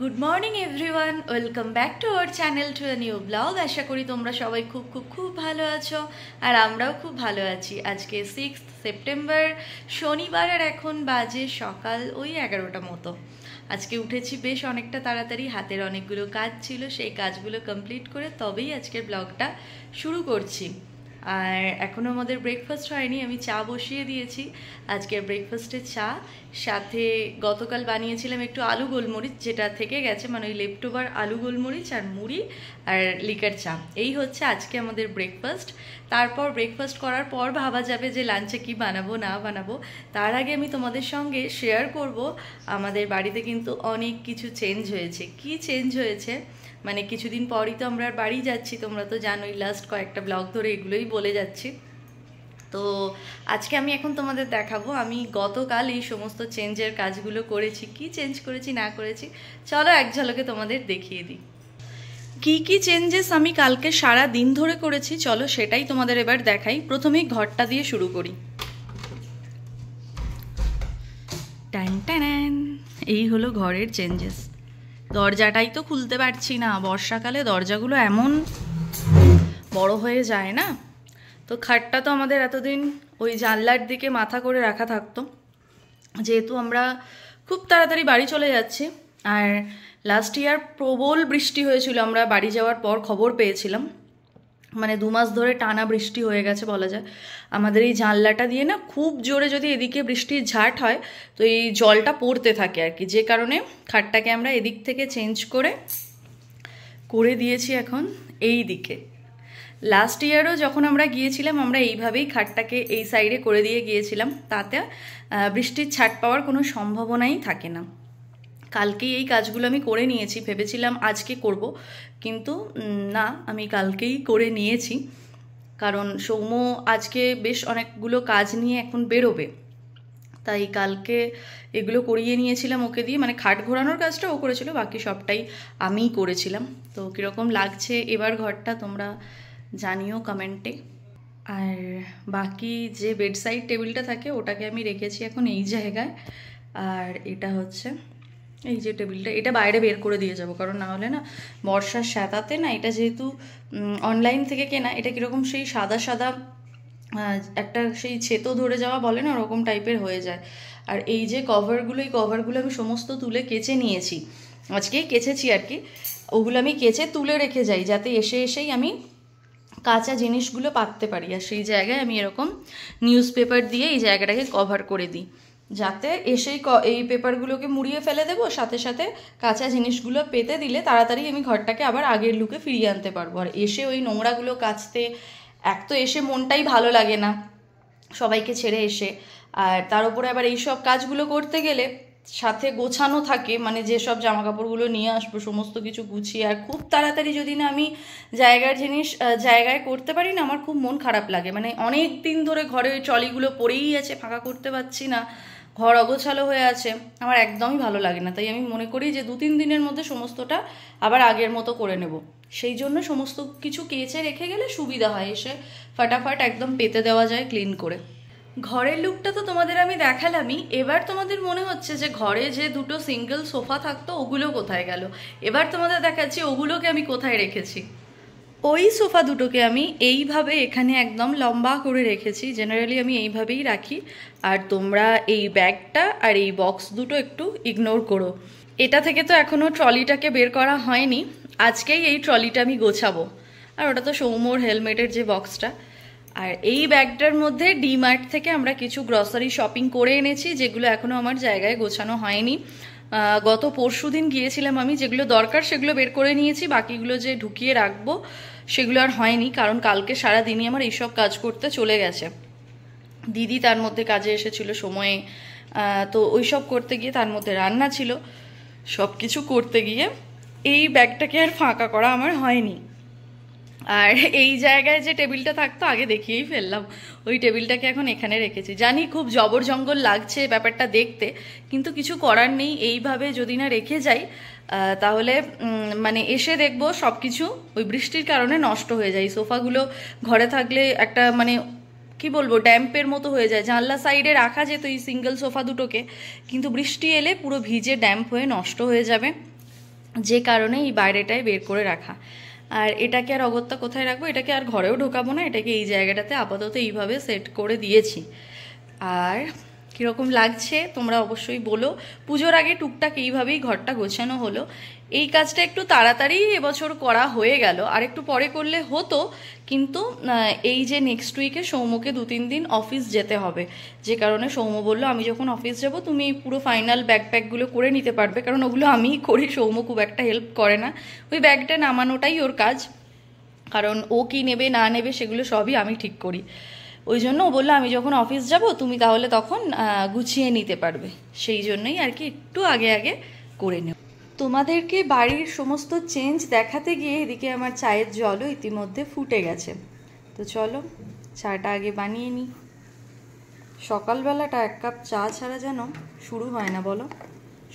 Good morning everyone, welcome back to our channel to a new blog. আশা করি তোমরা সবাই খুব খুব খুব ভালো আছো আর আমরাও খুব ভালো আছি। আজকে 6 সেপ্টেম্বর শনিবার আর এখন বাজে সকাল ওই 11টা মতো। আজকে উঠেছি বেশ অনেকটা তাড়াতাড়ি, হাতের অনেকগুলো কাজ ছিল, সেই কাজগুলো কমপ্লিট করে তবেই আজকের ব্লগটা শুরু করছি। আর এখনও আমাদের ব্রেকফাস্ট হয়নি, আমি চা বসিয়ে দিয়েছি। আজকের ব্রেকফাস্টে চা, সাথে গতকাল বানিয়েছিলাম একটু আলু গোলমরিচ, যেটা থেকে গেছে, মানে ওই লেফটোভার আলু গোলমরিচ আর মুড়ি আর লিকার চা। এই হচ্ছে আজকে আমাদের ব্রেকফাস্ট। তারপর ব্রেকফাস্ট করার পর ভাবা যাবে যে লাঞ্চে কি বানাবো না বানাবো। তার আগে আমি তোমাদের সঙ্গে শেয়ার করব আমাদের বাড়িতে কিন্তু অনেক কিছু চেঞ্জ হয়েছে। কি চেঞ্জ হয়েছে মানে কিছুদিন পরই তো আমরা বাড়ি যাচ্ছি, তোমরা তো জানোই, লাস্ট কয়েকটা ব্লগ ধরে এগুলোই বলে যাচ্ছি। তো আজকে আমি এখন তোমাদের দেখাবো আমি গতকাল এই সমস্ত চেঞ্জের কাজগুলো করেছি, কি চেঞ্জ করেছি না করেছি। চলো এক ঝলকে তোমাদের দেখিয়ে দিই কি কি চেঞ্জেস আমি কালকে সারা দিন ধরে করেছি। চলো সেটাই তোমাদের এবার দেখাই। প্রথমেই ঘরটা দিয়ে শুরু করি। টান টান, এই হলো ঘরের চেঞ্জেস। দরজাটাই তো খুলতে পারছি না, বর্ষাকালে দরজাগুলো এমন বড় হয়ে যায় না। তো খাটটা তো আমাদের এতদিন ওই জানলার দিকে মাথা করে রাখা থাকতো, যেহেতু আমরা খুব তাড়াতাড়ি বাড়ি চলে যাচ্ছি। আর লাস্ট ইয়ার প্রবল বৃষ্টি হয়েছিল, আমরা বাড়ি যাওয়ার পর খবর পেয়েছিলাম, মানে 2 মাস ধরে টানা বৃষ্টি হয়ে গেছে বলা যায়। আমাদের এই জানলাটা দিয়ে না খুব জোরে যদি এদিকে বৃষ্টির ঝাট হয় তো এই জলটা পড়তে থাকে আর কি, যে কারণে খাটটাকে আমরা এদিক থেকে চেঞ্জ করে করে দিয়েছি এখন এই দিকে। লাস্ট ইয়ারও যখন আমরা গিয়েছিলাম আমরা এইভাবেই খাটটাকে এই সাইডে করে দিয়ে গিয়েছিলাম, তাতে বৃষ্টির ছাট পাওয়ার কোনো সম্ভাবনাই থাকে না। কালকেই এই কাজগুলো আমি করে নিয়েছি, ভেবেছিলাম আজকে করব, কিন্তু না, আমি কালকেই করে নিয়েছি। কারণ সৌম্য আজকে বেশ অনেকগুলো কাজ নিয়ে এখন বেরোবে, তাই কালকে এগুলো করিয়ে নিয়েছিলাম ওকে দিয়ে। মানে খাট ঘোরানোর কাজটা ও করেছিল, বাকি সবটাই আমিই করেছিলাম। তো কীরকম লাগছে এবার ঘরটা তোমরা জানিও কমেন্টে। আর বাকি যে বেডসাইড টেবিলটা থাকে ওটাকে আমি রেখেছি এখন এই জায়গায়। আর এটা হচ্ছে এই যে টেবিলটা, এটা বাইরে বের করে দিয়ে যাব, কারণ না হলে না বর্ষার স্যাঁতাতে না, এটা যেহেতু অনলাইন থেকে কেনা, এটা কীরকম সেই সাদা সাদা একটা সেই ছেতো ধরে যাওয়া বলে না, ওরকম টাইপের হয়ে যায়। আর এই যে কভারগুলো, এই কভারগুলো আমি সমস্ত তুলে কেচে নিয়েছি, আজকেই কেচেছি আর কি। ওগুলো আমি কেচে তুলে রেখে যাই, যাতে এসে এসেই আমি কাঁচা জিনিসগুলো পাততে পারি। আর সেই জায়গায় আমি এরকম নিউজ পেপার দিয়ে এই জায়গাটাকে কভার করে দিই, যাতে এসেই এই পেপারগুলোকে মুড়িয়ে ফেলে দেবো, সাথে সাথে কাঁচা জিনিসগুলো পেতে দিলে তাড়াতাড়ি আমি ঘরটাকে আবার আগের লুকে ফিরিয়ে আনতে পারবো। আর এসে ওই নোংরাগুলো কাচতে এক তো এসে মনটাই ভালো লাগে না সবাইকে ছেড়ে এসে, আর তার উপরে আবার এইসব কাজগুলো করতে গেলে সাথে গোছানো থাকে, মানে যেসব জামা কাপড়গুলো নিয়ে আসবো সমস্ত কিছু গুছিয়ে। আর খুব তাড়াতাড়ি যদি না আমি জায়গার জিনিস জায়গায় করতে পারি না, আমার খুব মন খারাপ লাগে। মানে অনেক দিন ধরে ঘরে ওই ট্রলিগুলো পড়েই আছে, ফাঁকা করতে পারছি না, ঘর অগোছালো হয়ে আছে, আমার একদমই ভালো লাগে না। তাই আমি মনে করি যে 2-3 দিনের মধ্যে সমস্তটা আবার আগের মতো করে নেব। সেই জন্য সমস্ত কিছু কেচে রেখে গেলে সুবিধা হয়, এসে ফাটাফাট একদম পেতে দেওয়া যায় ক্লিন করে। ঘরের লুকটা তো তোমাদের আমি দেখালামই। এবার তোমাদের মনে হচ্ছে যে ঘরে যে 2টো সিঙ্গেল সোফা থাকতো ওগুলো কোথায় গেল। এবার তোমাদের দেখাচ্ছি ওগুলোকে আমি কোথায় রেখেছি। ওই সোফা দুটোকে আমি এইভাবে এখানে একদম লম্বা করে রেখেছি, জেনারেলি আমি এইভাবেই রাখি। আর তোমরা এই ব্যাগটা আর এই বক্স দুটো একটু ইগনোর করো। এটা থেকে তো এখনও ট্রলিটাকে বের করা হয়নি, আজকেই এই ট্রলিটা আমি গোছাবো। আর ওটা তো সৌম্যর হেলমেটের যে বক্সটা। আর এই ব্যাগটার মধ্যে ডিমার্ট থেকে আমরা কিছু গ্রসারি শপিং করে এনেছি, যেগুলো এখনও আমার জায়গায় গোছানো হয়নি। গত পরশুদিন গিয়েছিলাম আমি, যেগুলো দরকার সেগুলো বের করে নিয়েছি, বাকিগুলো যে ঢুকিয়ে রাখবো সেগুলো আর হয়নি, কারণ কালকে সারাদিনই আমার এইসব কাজ করতে চলে গেছে। দিদি তার মধ্যে কাজে এসেছিল সময়ে, তো ওই সব করতে গিয়ে তার মধ্যে রান্না ছিল, সব কিছু করতে গিয়ে এই ব্যাগটাকে আর ফাঁকা করা আমার হয়নি। আর এই জায়গায় যে টেবিলটা থাকতো আগে দেখিয়েই ফেললাম, ওই টেবিলটাকে এখন এখানে রেখেছি। জানি খুব জবর জঙ্গল লাগছে ব্যাপারটা দেখতে, কিন্তু কিছু করার নেই। এইভাবে যদি না রেখে যাই তাহলে মানে এসে দেখবো সব কিছু ওই বৃষ্টির কারণে নষ্ট হয়ে যায়। সোফাগুলো ঘরে থাকলে একটা মানে কি বলবো ড্যাম্পের মতো হয়ে যায়। জানলা সাইডে রাখা যেত এই সিঙ্গেল সোফা দুটোকে, কিন্তু বৃষ্টি এলে পুরো ভিজে ড্যাম্প হয়ে নষ্ট হয়ে যাবে। যে কারণে এই বাইরেটায় বের করে রাখা। আর এটাকে আর অগত্যা কোথায় রাখবো, এটাকে আর ঘরেও ঢোকাবো না, এটাকে এই জায়গাটাতে আপাতত এইভাবে সেট করে দিয়েছি। আর কীরকম লাগছে তোমরা অবশ্যই বলো। পুজোর আগে টুকটাক এইভাবেই ঘরটা গোছানো হলো। এই কাজটা একটু তাড়াতাড়ি এবছর করা হয়ে গেল, আর একটু পরে করলে হতো, কিন্তু এই যে নেক্সট উইকে সৌম্যকে 2-3 দিন অফিস যেতে হবে, যে কারণে সৌম্য বললো আমি যখন অফিস যাব তুমি পুরো ফাইনাল ব্যাগপ্যাকগুলো করে নিতে পারবে, কারণ ওগুলো আমিই করি, সৌম্য খুব একটা হেল্প করে না। ওই ব্যাগটা নামানোটাই ওর কাজ, কারণ ও কি নেবে না নেবে সেগুলো সবই আমি ঠিক করি। ওই জন্য ও বললো আমি যখন অফিস যাব তুমি তাহলে তখন গুছিয়ে নিতে পারবে, সেই জন্যই আর কি একটু আগে আগে করে নেব। তোমাদেরকে বাড়ির সমস্ত চেঞ্জ দেখাতে গিয়ে এদিকে আমার চায়ের জলও ইতিমধ্যে ফুটে গেছে। তো চলো চাটা আগে বানিয়ে নিই। সকালবেলাটা 1 কাপ চা ছাড়া যেন শুরু হয় না বলো।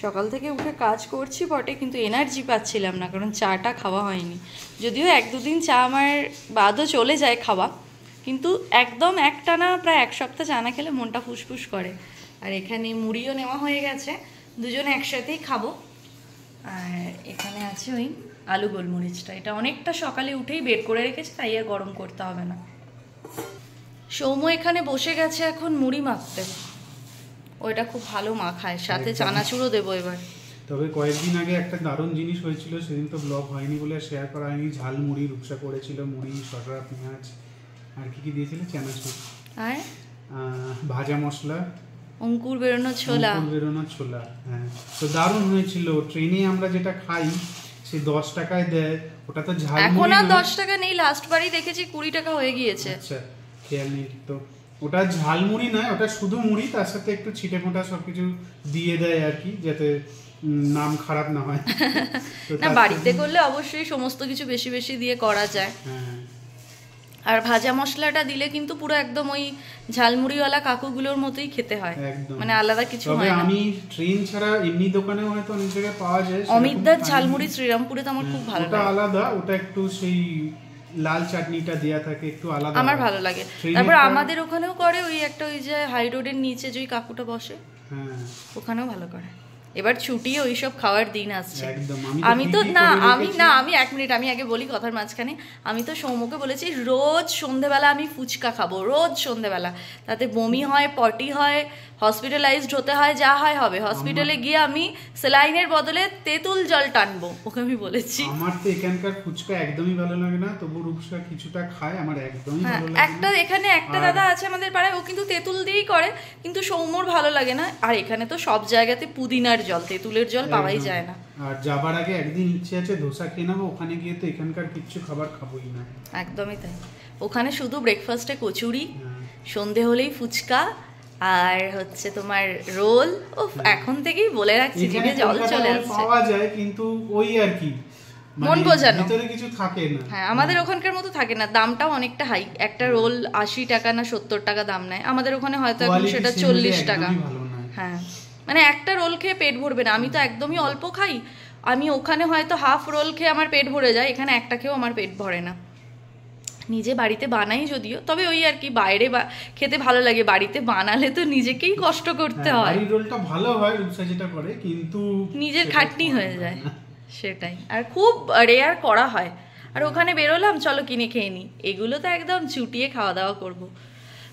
সকাল থেকে উঠে কাজ করছি বটে, কিন্তু এনার্জি পাচ্ছিলাম না, কারণ চাটা খাওয়া হয়নি। যদিও 1-2 দিন চা আমার বাদও চলে যায় খাওয়া, কিন্তু একদম একটানা প্রায় 1 সপ্তাহ চা না খেলে মনটা ফুসফুস করে। আর এখানে মুড়িও নেওয়া হয়ে গেছে, দুজনে একসাথেই খাবো। আর এখানে আছে ওই আলু গোলমরিচটা, এটা অনেকটা সকালে উঠেই বের করে রেখেছে, তাই আর গরম করতে হবে না। সৌম্য এখানে বসে গেছে এখন মুড়ি মাখতে, ওইটা খুব ভালো মাখায়, সাথে চানাচুরও দেবো এবার। তবে কয়েকদিন আগে একটা দারুণ জিনিস হয়েছিল, সেদিন তো ব্লগ হয়নি বলে শেয়ার করা হয়নি। ঝাল মুড়ি রূপসা করেছিল, মুড়ি, শসা, পেঁয়াজ আর কি কি দিয়েছিল, চানাচুর আর ভাজা মশলা, অঙ্কুর বেরোনো ছোলা। হ্যাঁ, তো দারুণ হয়েছিল। ট্রেনে আমরা যেটা খাই সে 10 টাকায় দেয়, ওটা তো ঝাল এখন আর 10 টাকা নেই, লাস্ট বারই দেখেছি 20 টাকা হয়ে গিয়েছে। আচ্ছা, খেয়াল নেই তো। ওটা ঝালমুড়ি নয়, ওটা শুধু মুড়ি, তার সাথে একটু ছিটে ফোঁটা সবকিছু দিয়ে দেয় আর কি, যাতে নাম খারাপ না হয়। না, বাড়িতে করলে অবশ্যই সমস্ত কিছু বেশি বেশি দিয়ে করা যায়। আর ভাজা মশলাটা দিলে কিন্তু পুরো একদম ওই ঝালমুড়িওয়ালা কাকুগুলোর মতোই খেতে হয়, মানে আলাদা কিছু হয় না। আমি ট্রেন ছাড়া এমনি দোকানে হয়তো অনেক জায়গায় পাওয়া যায়, অমিতদার ঝালমুড়ি শ্রীরামপুরে তো আমার খুব ভালো লাগে। ওটা আলাদা, ওটা একটু সেই লাল চাটনিটা দেয়া থাকে, একটু আলাদা আমার ভালো লাগে। তারপর আমাদের ওখানেও করে ওই একটা, ওই যে হাই রোডের নিচে যে কাকুটা বসে, ওখানেও ভালো করে। এবার ছুটি ওইসব খাওয়ার দিন আসছে। আমি 1 মিনিট, আমি আগে বলি কথার মাঝখানে, আমি তো সৌম্যকে বলেছি রোজ সন্ধেবেলা আমি ফুচকা খাবো, রোজ সন্ধেবেলা, তাতে বমি হয়, পটি হয়, হসপিটালাইজড হতে হয়, যা হয় হবে। হসপিটালে গিয়ে আমি স্যালাইনের বদলে তেঁতুল জল টানবো, ওকে আমি বলেছি। আমার তো এখানকার ফুচকা একদমই ভালো লাগে না, তবু রূপসা কিছুটা খায়, আমার একদমই ভালো লাগে না। এখানে একটা দাদা আছে আমাদের পাড়ায়, ও কিন্তু তেঁতুল দিয়েই করে, কিন্তু সৌম্যর ভালো লাগে না। আর এখানে তো সব জায়গাতে পুদিনার জল, তেঁতুলের জল পাওয়াই যায় না। আর যাবার আগে একদিন ইচ্ছে আছে ধোসা খেয়ে নেবো, ওখানে গিয়ে তো এখানকার কিছু খাবার খাবোই না। একদমই তাই, ওখানে শুধু ব্রেকফাস্টে কচুরি, সন্ধে হলেই ফুচকা, আর হচ্ছে তোমার রোল। এখন থেকেই বলে রাখছি, জিভে জল চলে আসছে। পাওয়া যায়, কিন্তু ওই আর কি মন বোঝানো, ভিতরে কিছু থাকে না। হ্যাঁ, আমাদের ওখানকার মতো থাকে না, দামটাও অনেকটা হাই। একটা রোল 80 টাকা না 70 টাকা দাম নেয়, আমাদের ওখানে হয়তো এখন সেটা 40 টাকা। হ্যাঁ, মানে একটা রোল খেয়ে পেট ভরবে না। আমি তো একদমই অল্প খাই, আমি ওখানে হয়তো হাফ রোল খেয়ে আমার পেট ভরে যায়, এখানে একটা খেয়েও আমার পেট ভরে না। নিজে বাড়িতে বানাই যদিও, তবে ওই আর কি বাইরে খেতে ভালো লাগে, বাড়িতে বানালে তো নিজেকেই কষ্ট করতে হয়। বাড়ির রোলটা ভালো হয় রূপসা যেটা করে, কিন্তু নিজের খাটনি হয়ে যায়, সেটাই। আর খুব রেয়ার করা হয়। আর ওখানে বেরোলাম, চলো কিনে খেয়ে নিই, এগুলো তো একদম চুটিয়ে খাওয়া দাওয়া করবো।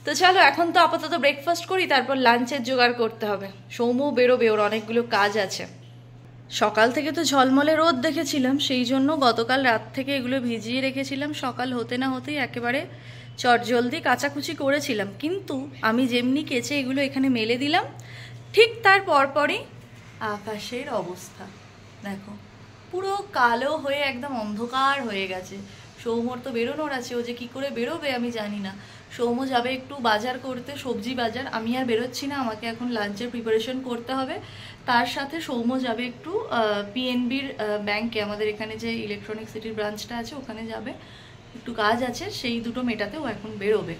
তো চলো এখন তো আপাতত ব্রেকফাস্ট করি, তারপর লাঞ্চের জোগাড় করতে হবে। সৌম্য বেরোবে, ওর অনেকগুলো কাজ আছে। সকাল থেকে তো ঝলমলে রোদ দেখেছিলাম, সেই জন্য গতকাল রাত থেকে এগুলো ভিজিয়ে রেখেছিলাম। সকাল হতে না হতেই একেবারে চটজলদি কাচাকুচি করেছিলাম, কিন্তু আমি যেমনি কেচে এগুলো এখানে মেলে দিলাম, ঠিক তার পরপরই আকাশের অবস্থা দেখো, পুরো কালো হয়ে একদম অন্ধকার হয়ে গেছে। সৌম্যর তো বেরোনোর আছে, ও যে কী করে বেরোবে আমি জানি না। সৌম্য যাবে একটু বাজার করতে, সবজি বাজার। আমি আর বেরোচ্ছি না, আমাকে এখন লাঞ্চের প্রিপারেশন করতে হবে। তার সাথে সৌম্য যাবে একটু পিএনবির ব্যাংকে, আমাদের এখানে যে ইলেকট্রনিক সিটির ব্রাঞ্চটা আছে ওখানে যাবে, একটু কাজ আছে, সেই দুটো মেটাতে ও এখন বেরোবে।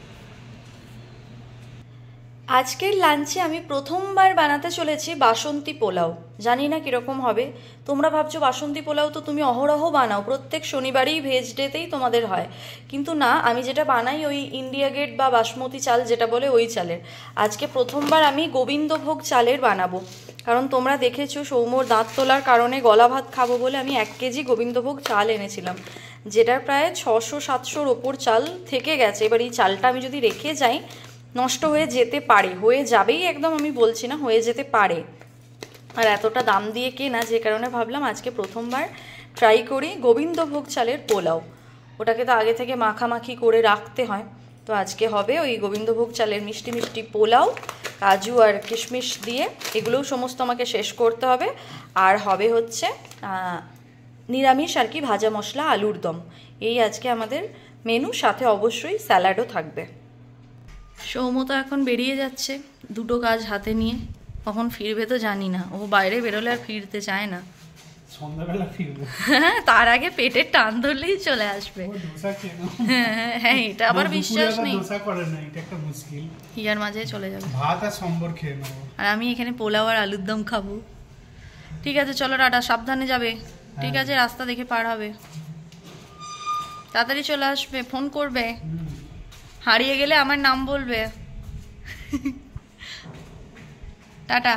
আজকের লাঞ্চে আমি প্রথমবার বানাতে চলেছি বাসন্তী পোলাও। জানি না কীরকম হবে। তোমরা ভাবছো বাসন্তী পোলাও তো তুমি অহরহ বানাও, প্রত্যেক শনিবারই ভেজ ডেতেই তোমাদের হয়, কিন্তু না, আমি যেটা বানাই ওই ইন্ডিয়া গেট বা বাসমতি চাল যেটা বলে ওই চালের। আজকে প্রথমবার আমি গোবিন্দভোগ চালের বানাবো, কারণ তোমরা দেখেছো সৌম্যর দাঁত তোলার কারণে গলা ভাত খাবো বলে আমি 1 কেজি গোবিন্দভোগ চাল এনেছিলাম, যেটার প্রায় 600-700-র ওপর চাল থেকে গেছে। এবার এই চালটা আমি যদি রেখে যাই নষ্ট হয়ে যেতে পারে, হয়ে যাবেই একদম, আমি বলছি না, হয়ে যেতে পারে। আর এতটা দাম দিয়ে কেনা, যে কারণে ভাবলাম আজকে প্রথমবার ট্রাই করি গোবিন্দভোগ চালের পোলাও। ওটাকে তো আগে থেকে মাখামাখি করে রাখতে হয়, তো আজকে হবে ওই গোবিন্দভোগ চালের মিষ্টি মিষ্টি পোলাও, কাজু আর কিশমিশ দিয়ে, এগুলোও সমস্ত আমাকে শেষ করতে হবে। আর হবে হচ্ছে নিরামিষ আর কি, ভাজা মশলা আলুর দম। এই আজকে আমাদের মেনু, সাথে অবশ্যই স্যালাডও থাকবে। সৌম্য তো এখন বেরিয়ে যাচ্ছে দুটো কাজ হাতে নিয়ে, কখন ফিরবে তো জানি না। ও বাইরে বেরোলে আর ফিরতে চায় না, সন্ধ্যাবেলা ফিরবো। তার আগে পেটের টান ধরলেই চলে আসবে। হ্যাঁ, এটা আবার বিশ্বাস নেই, ইয়ার মাঝে চলে যাবে। ভাত আর সম্বর খেয়ে নেবো, আর আমি এখানে পোলাও আর আলুর দম খাবো। ঠিক আছে চলো টাটা, সাবধানে যাবে। ঠিক আছে, রাস্তা দেখে পার হবে, তাড়াতাড়ি চলে আসবে, ফোন করবে, হারিয়ে গেলে আমার নাম বলবে। টাটা।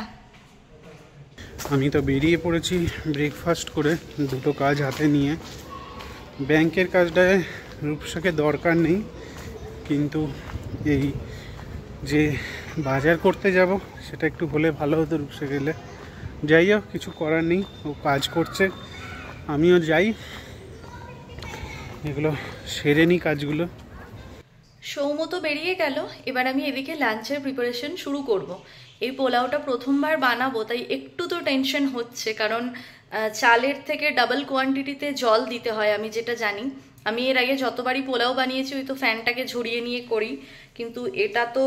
আমি তো বেরিয়ে পড়েছি ব্রেকফাস্ট করে, দুটো কাজ হাতে নিয়ে। ব্যাংকের কাজটায় রূপসাকে দরকার নেই, কিন্তু এই যে বাজার করতে যাব সেটা একটু হলে ভালো হতো রূপসা গেলে। যাই হোক, কিছু করার নেই, ও কাজ করছে, আমিও যাই, এগুলো সেরে নিই কাজগুলো। সৌম্য তো বেরিয়ে গেল, এবার আমি এদিকে লাঞ্চের প্রিপারেশন শুরু করব। এই পোলাওটা প্রথমবার বানাবো, তাই একটু তো টেনশন হচ্ছে, কারণ চালের থেকে ডাবল কোয়ান্টিটিতে জল দিতে হয়, আমি যেটা জানি। আমি এর আগে যতবারই পোলাও বানিয়েছি ওই তো ফ্যানটাকে ঝরিয়ে নিয়ে করি, কিন্তু এটা তো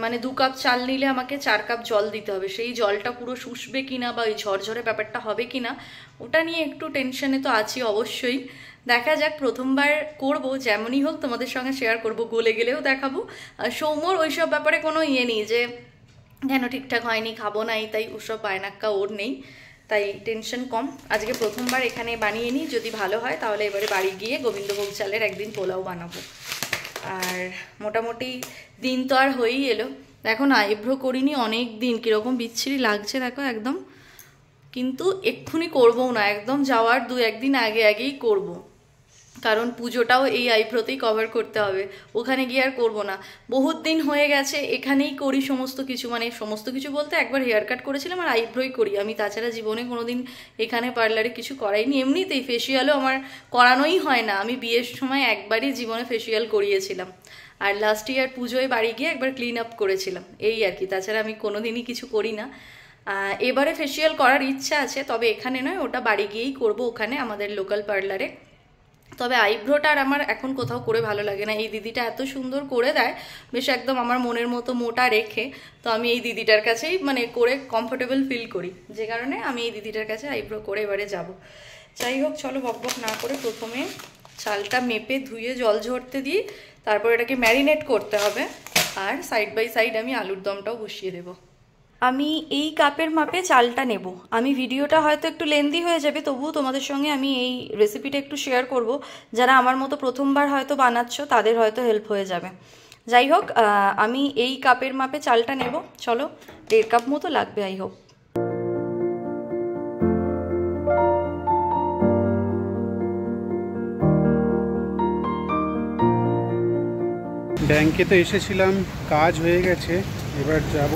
মানে 2 কাপ চাল নিলে আমাকে 4 কাপ জল দিতে হবে। সেই জলটা পুরো শুষবে কিনা বা ওই ঝরঝরে ব্যাপারটা হবে কিনা, ওটা নিয়ে একটু টেনশনে তো আছি অবশ্যই। দেখা যাক, প্রথমবার করব, যেমনই হোক তোমাদের সঙ্গে শেয়ার করব, গলে গেলেও দেখাবো। সৌম্যর ওইসব ব্যাপারে কোনো ইয়ে নেই যে কেন ঠিকঠাক হয়নি, খাবো না, তাই ওসব পায়নাক্কা ওর নেই, তাই টেনশন কম। আজকে প্রথমবার এখানে বানিয়ে নিই, যদি ভালো হয় তাহলে এবারে বাড়ি গিয়ে গোবিন্দভোগ চালের একদিন পোলাও বানাবো। আর মোটামুটি দিন তো আর হয়েই এলো। দেখো না, আইব্রো করিনি অনেক দিন, কীরকম বিচ্ছিরি লাগছে দেখো একদম, কিন্তু এক্ষুনি করবো না, একদম যাওয়ার 2-1 দিন আগেই করব, কারণ পুজোটাও এই আইব্রোতেই কভার করতে হবে, ওখানে গিয়ে আর করবো না। বহুত দিন হয়ে গেছে, এখানেই করি সমস্ত কিছু, মানে সমস্ত কিছু বলতে একবার হেয়ার কাট করেছিলাম আর আইব্রোই করি আমি, তাছাড়া জীবনে কোনোদিন এখানে পার্লারে কিছু করাইনি। এমনিতেই ফেসিয়ালও আমার করানোই হয় না, আমি বিয়ের সময় একবারই জীবনে ফেসিয়াল করিয়েছিলাম, আর লাস্ট ইয়ার পুজোয় বাড়ি গিয়ে একবার ক্লিন আপ করেছিলাম, এই আর কি, তাছাড়া আমি কোনোদিনই কিছু করি না। এবারে ফেসিয়াল করার ইচ্ছা আছে, তবে এখানে নয়, ওটা বাড়ি গিয়েই করবো, ওখানে আমাদের লোকাল পার্লারে। তবে আইব্রোটা আর আমার এখন কোথাও করে ভালো লাগে না, এই দিদিটা এত সুন্দর করে দেয়, বেশ একদম আমার মনের মতো মোটা রেখে, তো আমি এই দিদিটার কাছেই মানে করে কমফোর্টেবল ফিল করি, যে কারণে আমি এই দিদিটার কাছে আইব্রো করে এবারে যাব। যাই হোক, চলো বকবক না করে প্রথমে চালটা মেপে ধুয়ে জল ঝরতে দিই, তারপর এটাকে ম্যারিনেট করতে হবে, আর সাইড বাই সাইড আমি আলুর দমটাও বসিয়ে দেবো। আমি এই কাপের মাপে চালটা নেব। আমি ভিডিওটা হয়তো একটু লেন্দি হয়ে যাবে, তবুও তোমাদের সঙ্গে আমি এই রেসিপিটা একটু শেয়ার করব, যারা আমার মতো প্রথমবার হয়তো বানাচ্ছ তাদের হয়তো হেল্প হয়ে যাবে। যাই হোক, আমি এই কাপের মাপে চালটা নেব, চলো 1.5 কাপ মতো লাগবে আই হোপ। ব্যাংকে তো এসেছিলাম, কাজ হয়ে গেছে, এবার যাব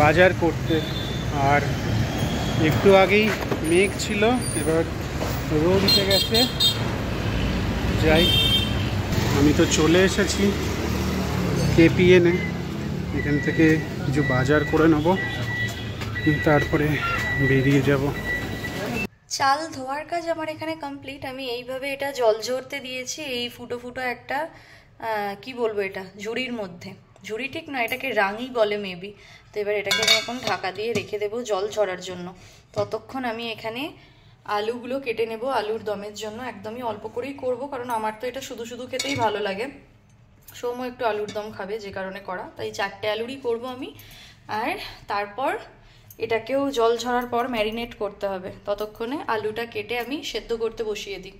বাজার করতে। আর একটু আগেই মেঘ ছিল, এবার রোদ উঠে গেছে। যাই, আমি তো চলে এসেছি কেপিএনে, এখান থেকে কিছু বাজার করে নেব, তারপরে বেরিয়ে যাব। চাল ধোয়ার কাজ আমার এখানে কমপ্লিট। আমি এইভাবে এটা জল ঝরতে দিয়েছি, এই ফুটো ফুটো একটা কি বলবো, এটা ঝুড়ির মধ্যে, ঝুড়ি ঠিক না, এটাকে রাঙি বলে মেবি। তো এবার এটাকে আমি এখন ঢাকা দিয়ে রেখে দেবো জল ঝরার জন্য। ততক্ষণ আমি এখানে আলুগুলো কেটে নেব আলুর দমের জন্য, একদমই অল্প করেই করব, কারণ আমার তো এটা শুধু শুধু খেতেই ভালো লাগে। সৌম্য একটু আলুর দম খাবে, যে কারণে করা, তাই 4টে আলুরই করব আমি। আর তারপর এটাকেও জল ঝরার পর ম্যারিনেট করতে হবে, ততক্ষণে আলুটা কেটে আমি সেদ্ধ করতে বসিয়ে দিই।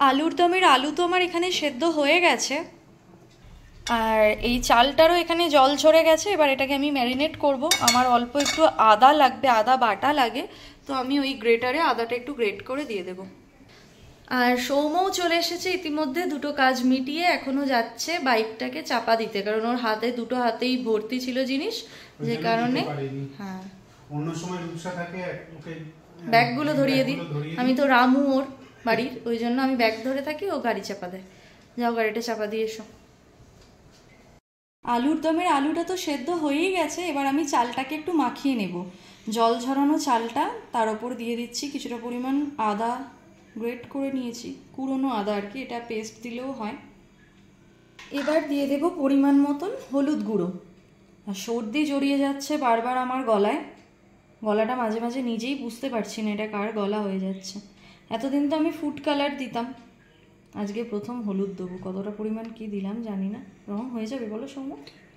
আলুর দমের আলু তো আমার এখানে সেদ্ধ হয়ে গেছে, আর এই চালটারও এখানে জল ঝরে গেছে। এবার এটাকে আমি ম্যারিনেট করব। আমার অল্প একটু আদা লাগবে, আদা বাটা লাগে, তো আমি ওই গ্রেটারে আদাটা একটু গ্রেট করে দিয়ে দেব। আর সৌম্যও চলে এসেছে ইতিমধ্যে, দুটো কাজ মিটিয়ে এখনো যাচ্ছে বাইকটাকে চাপা দিতে, কারণ ওর হাতে দুটো হাতেই ভর্তি ছিল জিনিস, যে কারণে। হ্যাঁ, অন্য সময় রূপসা থাকে, ওকে ব্যাগগুলো ধরিয়ে দিই। আমি তো রামু ওর বাড়ির, ওই জন্য আমি ব্যাগ ধরে থাকি, ও গাড়ি চাপা দেয়। যাও গাড়িটা চাপা দিয়ে এসো। আলুর দমের আলুটা তো সেদ্ধ হয়েই গেছে, এবার আমি চালটাকে একটু মাখিয়ে নেব। জল ঝরানো চালটা, তার ওপর দিয়ে দিচ্ছি কিছুটা পরিমাণ আদা গ্রেট করে নিয়েছি, কুড়োনো আদা আর কি, এটা পেস্ট দিলেও হয়। এবার দিয়ে দেব পরিমাণ মতন হলুদ গুঁড়ো। আর সর্দি জড়িয়ে যাচ্ছে বারবার আমার গলায়, গলাটা মাঝে মাঝে নিজেই বুঝতে পারছি না এটা কার গলা হয়ে যাচ্ছে। এতদিন তো আমি ফুড কালার দিতাম, আজকে প্রথম হলুদ দেবো। কতটা পরিমাণ কি দিলাম জানি না, রং হয়ে যাবে বলো সৌম্য?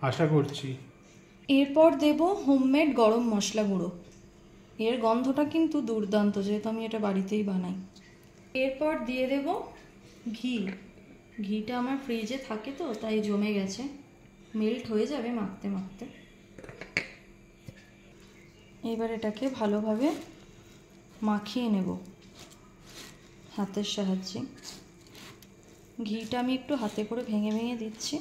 আশা করছি। এরপর দেব হোমমেড গরম মশলা গুঁড়ো, এর গন্ধটা কিন্তু দুর্দান্ত, যেহেতু আমি এটা বাড়িতেই বানাই। এরপর দিয়ে দেব ঘি। ঘিটা আমার ফ্রিজে থাকে তো তাই জমে গেছে, মেল্ট হয়ে যাবে মাখতে মাখতে। এবার এটাকে ভালোভাবে মাখিয়ে নেব হাতের সাহায্যে। ঘিটা আমি একটু হাতে করে ভেঙে ভেঙে দিচ্ছি,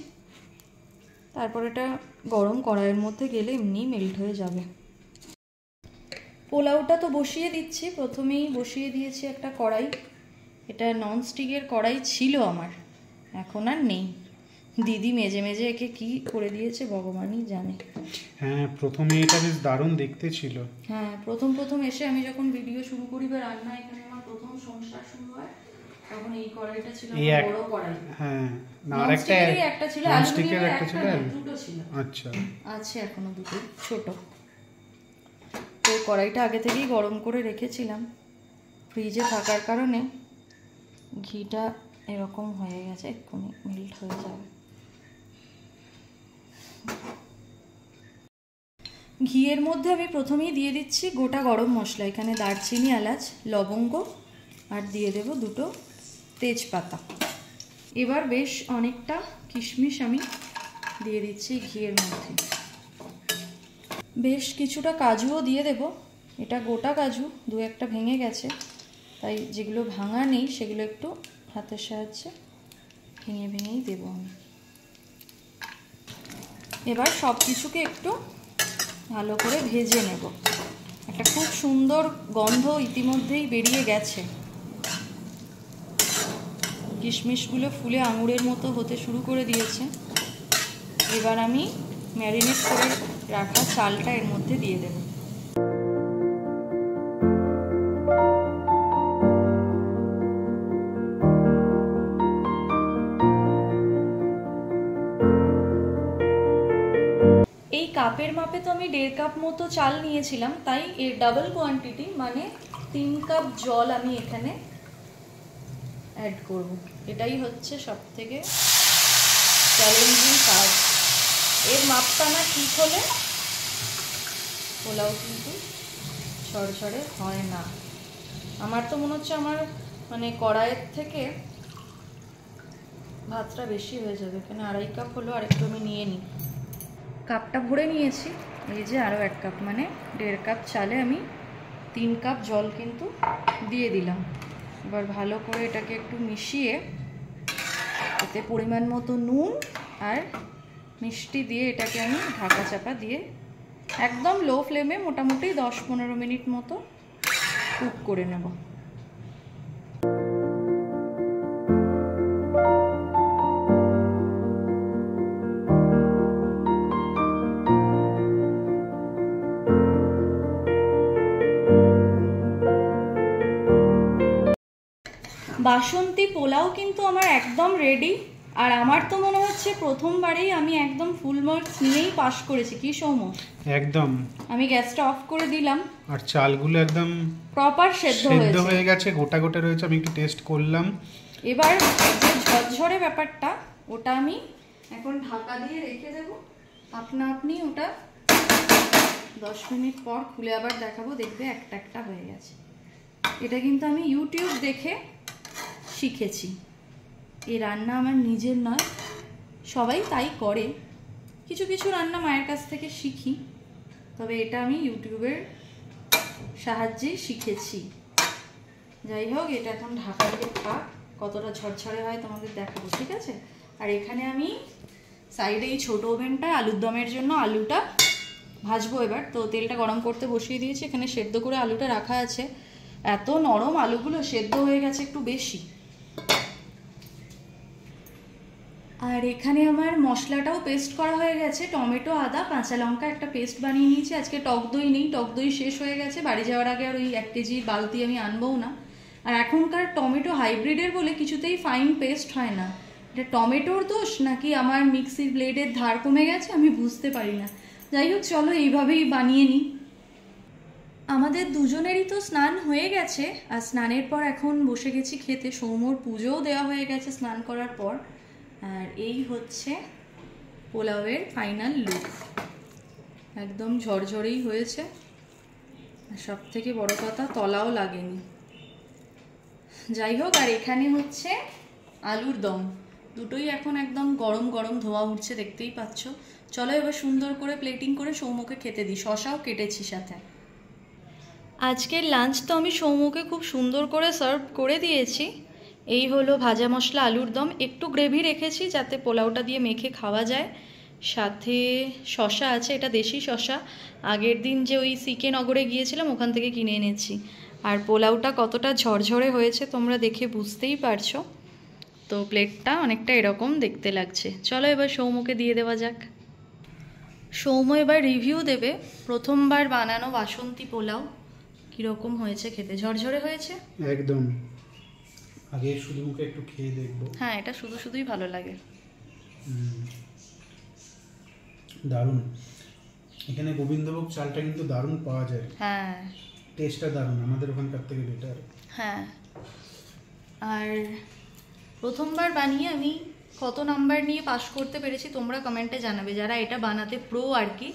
তারপর এটা গরম কড়াইয়ের মধ্যে গেলে এমনিই মেল্ট হয়ে যাবে। পোলাওটা তো বসিয়ে দিচ্ছি, প্রথমেই বসিয়ে দিয়েছি একটা কড়াই। এটা ননস্টিকের কড়াই ছিল আমার, এখন আর নেই। দিদি মেজে মেজে একে কি করে দিয়েছে ভগবানই জানে। হ্যাঁ, প্রথমে এটা বেশ দারুণ দেখতে ছিল। হ্যাঁ, প্রথম প্রথম এসে আমি যখন ভিডিও শুরু করি বা রান্না এখানে আমার প্রথম সংসার শুরু হয়, তখন এই কড়াইটা ছিল বড় কড়াই। হ্যাঁ, না একটা ছিল, ননস্টিকের একটা ছিল, দুটো ছিল। আচ্ছা, আছে এখনো দুটো ছোট। তো কড়াইটা আগে থেকেই গরম করে রেখেছিলাম, ফ্রিজে থাকার কারণে ঘিটা এরকম হয়ে গেছে, এক্ষুনি মেল্ট হয়ে যাবে। ঘিয়ের মধ্যে আমি প্রথমেই দিয়ে দিচ্ছি গোটা গরম মশলা, এখানে দারচিনি, এলাচ, লবঙ্গ, আর দিয়ে দেব দুটো তেজপাতা। এবার বেশ অনেকটা কিশমিশ আমি দিয়ে দিচ্ছি ঘিয়ের মধ্যে, বেশ কিছুটা কাজুও দিয়ে দেব। এটা গোটা কাজু, দু একটা ভেঙে গেছে, তাই যেগুলো ভাঙা নেই সেগুলো একটু হাতের সাহায্যে ভেঙে ভেঙেই দেবো আমি। এবার সব কিছুকে একটু ভালো করে ভেজে নেব। একটা খুব সুন্দর গন্ধ ইতিমধ্যেই বেরিয়ে গেছে, কিশমিশগুলো ফুলে আঙুরের মতো হতে শুরু করে দিয়েছে। এবার আমি ম্যারিনেট করে রাখা চালটা এর মধ্যে দিয়ে দেব। এই কাপের মাপে তো আমি 1.5 কাপ মতো চাল নিয়েছিলাম, তাই এর ডাবল কোয়ান্টিটি মানে 3 কাপ জল আমি এখানে অ্যাড করব। এটাই হচ্ছে সবথেকে চ্যালেঞ্জিং কাজ। এর মাপটা না ঠিক হলে পোলাও কিন্তু ঝরঝরে হয় না। আমার তো মনে হচ্ছে আমার মানে কড়াইয়ের থেকে ভাতটা বেশি হয়ে যাবে, এখানে 2.5 কাপ হলো, আরেকটু আমি নিয়ে নিই। কাপটা ভরে নিয়েছি, এই যে আরও 1 কাপ, মানে 1.5 কাপ চালে আমি 3 কাপ জল কিন্তু দিয়ে দিলাম। এবার ভালো করে এটাকে একটু মিশিয়ে এতে পরিমাণ মতো নুন আর মিষ্টি দিয়ে এটাকে আমি ঢাকা চাপা দিয়ে একদম লো ফ্লেমে মোটামুটি 10-15 মিনিট মতো কুক করে নেব। বাসন্তী পোলাও কিন্তু আমার একদম রেডি। আর আমার তো মনে হচ্ছে প্রথমবারেই আমি একদম ফুল মার্কস নিয়েই পাস করেছি, কি সৌম? একদম। আমি গ্যাসটা অফ করে দিলাম, আর চালগুলো একদম প্রপার সেদ্ধ হয়ে গেছে, গোটা গোটা রয়েছে, আমি একটু টেস্ট করলাম। এবার যে ঝরঝরে ব্যাপারটা, ওটা আমি এখন ঢাকা দিয়ে রেখে দেব, আপনি ওটা 10 মিনিট পর খুলে আবার দেখাবো, দেখবে একটা একটা হয়ে গেছে। এটা কিন্তু আমি ইউটিউব দেখে শিখেছি, এই রান্না আমার নিজের নয়, সবাই তাই করে, কিছু কিছু রান্না মায়ের কাছ থেকে শিখি, তবে এটা আমি ইউটিউবের সাহায্যেই শিখেছি। যাই হোক, এটা এখন ঢাকা দিয়ে থাক, কতটা ঝরঝরে হয় তোমাদের দেখাবো, ঠিক আছে? আর এখানে আমি সাইডে এই ছোটো ওভেনটায় আলুর দমের জন্য আলুটা ভাজবো এবার। তো তেলটা গরম করতে বসিয়ে দিয়েছি, এখানে সেদ্ধ করে আলুটা রাখা আছে। এত নরম আলুগুলো, সেদ্ধ হয়ে গেছে একটু বেশি। আর এখানে আমার মশলাটাও পেস্ট করা হয়ে গেছে, টমেটো, আদা, কাঁচা লঙ্কা একটা পেস্ট বানিয়ে নিয়েছি। আজকে টক দই নেই, টক দই শেষ হয়ে গেছে, বাড়ি যাওয়ার আগে আর ওই 1 কেজি বালতি আমি আনবও না। আর এখনকার টমেটো হাইব্রিডের বলে কিছুতেই ফাইন পেস্ট হয় না। এটা টমেটোর দোষ নাকি আমার মিক্সির ব্লেডের ধার কমে গেছে আমি বুঝতে পারি না। যাই হোক, চলো এইভাবেই বানিয়ে নিই। আমাদের দুজনেরই তো স্নান হয়ে গেছে, আর স্নানের পর এখন বসে গেছি খেতে। সৌম্যর পুজোও দেওয়া হয়ে গেছে স্নান করার পর। আর এই হচ্ছে পোলাওয়ের ফাইনাল লুক, একদম ঝরঝরেই হয়েছে, আর সব থেকে বড় কথা তলাও লাগেনি। যাই হোক, আর এখানে হচ্ছে আলুর দম, দুটোই এখন একদম গরম গরম ধোয়া উঠছে, দেখতেই পাচ্ছ। চলো এবার সুন্দর করে প্লেটিং করে সৌম্যকে খেতে দিই, শশাও কেটেছি সাথে। আজকের লাঞ্চ তো আমি সৌম্যকে খুব সুন্দর করে সার্ভ করে দিয়েছি। এই হলো ভাজা মশলা আলুর দম, একটু গ্রেভি রেখেছি যাতে পোলাওটা দিয়ে মেখে খাওয়া যায়। সাথে শশা আছে, এটা দেশি শশা, আগের দিন যে ওই সিকে নগরে গিয়েছিলাম ওখান থেকে কিনে এনেছি। আর পোলাওটা কতটা ঝরঝরে হয়েছে তোমরা দেখে বুঝতেই পারছো। তো প্লেটটা অনেকটা এরকম দেখতে লাগছে। চলো এবার সৌম্যকে দিয়ে দেওয়া যাক। সৌম্য এবার রিভিউ দেবে প্রথমবার বানানো বাসন্তী পোলাও কীরকম হয়েছে খেতে। ঝরঝরে হয়েছে একদম। আগে শুধু মুখে একটু খেয়ে দেখবো। হ্যাঁ, এটা শুধু শুধুই ভালো লাগে। দারুণ। এখানে গোবিন্দভোগ চালটা কিন্তু দারুণ পাওয়া যায়। হ্যাঁ, টেস্টটা দারুণ, আমাদের ওখানকার থেকে বেটার। হ্যাঁ, আর প্রথমবার বানিয়ে আমি কত নাম্বার নিয়ে পাস করতে পেরেছি তোমরা কমেন্টে জানাবে, যারা এটা বানাতে প্রো আর কি।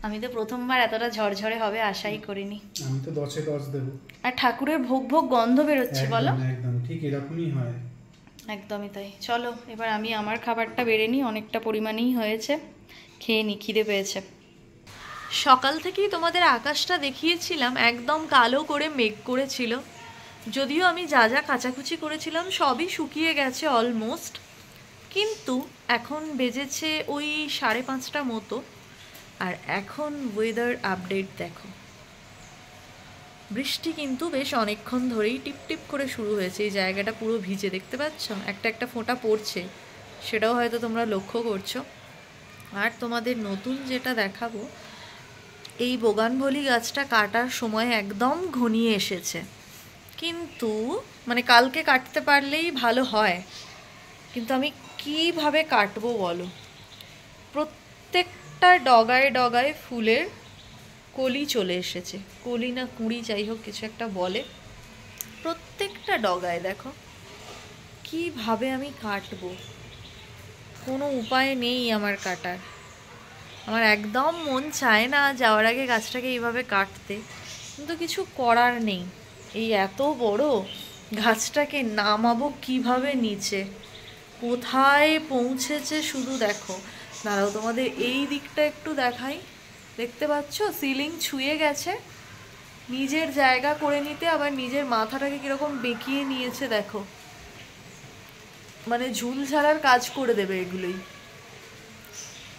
আমি তো প্রথমবার এতটা ঝরঝরে হবে আশাই করিনি। আমি তো 10-এ 10 দেব। আর ঠাকুরের ভোগ ভোগ গন্ধ বেরোচ্ছে, বলো? একদম ঠিক এরকমই হয়। একদমই তাই। চলো এবার আমি আমার খাবারটা বেড়ে নিই, অনেকটা পরিমাণেই হয়েছে, খেয়ে নিই, খিদে পেয়েছে। সকাল থেকেই তোমাদের আকাশটা দেখিয়েছিলাম, একদম কালো করে মেঘ করেছিল। যদিও আমি যা যা কাচাকুচি করেছিলাম সবই শুকিয়ে গেছে অলমোস্ট, কিন্তু এখন বেজেছে ওই 5:30 মতো। আর এখন ওয়েদার আপডেট দেখো, বৃষ্টি কিন্তু বেশ অনেকক্ষণ ধরেই টিপ টিপ করে শুরু হয়েছে। এই জায়গাটা পুরো ভিজে, দেখতে পাচ্ছ একটা একটা ফোঁটা পড়ছে, সেটাও হয়তো তোমরা লক্ষ্য করছো। আর তোমাদের নতুন যেটা দেখাবো, এই বোগানভলি গাছটা কাটার সময় একদম ঘনিয়ে এসেছে, কিন্তু মানে কালকে কাটতে পারলেই ভালো হয়, কিন্তু আমি কিভাবে কাটবো বলো? প্রত্যেকটা ডগায় ডগায় ফুলের কলি চলে এসেছে, কলি না কুঁড়ি যাই হোক কিছু একটা বলে, প্রত্যেকটা ডগায় দেখো। কিভাবে আমি কাটবো? কোনো উপায় নেই আমার কাটার। আমার একদম মন চায় না যাওয়ার আগে গাছটাকে এইভাবে কাটতে, কিন্তু কিছু করার নেই। এই এত বড় গাছটাকে নামাবো কিভাবে নিচে, কোথায় পৌঁছেছে শুধু দেখো। দাঁড়াও তোমাদের এই দিকটা একটু দেখাই, দেখতে পাচ্ছ সিলিং ছুঁয়ে গেছে। নিজের জায়গা করে নিতে আবার নিজের মাথাটাকে কিরকম বেঁকিয়ে নিয়েছে দেখো, মানে ঝুল ঝাড়ার কাজ করে দেবে এগুলোই।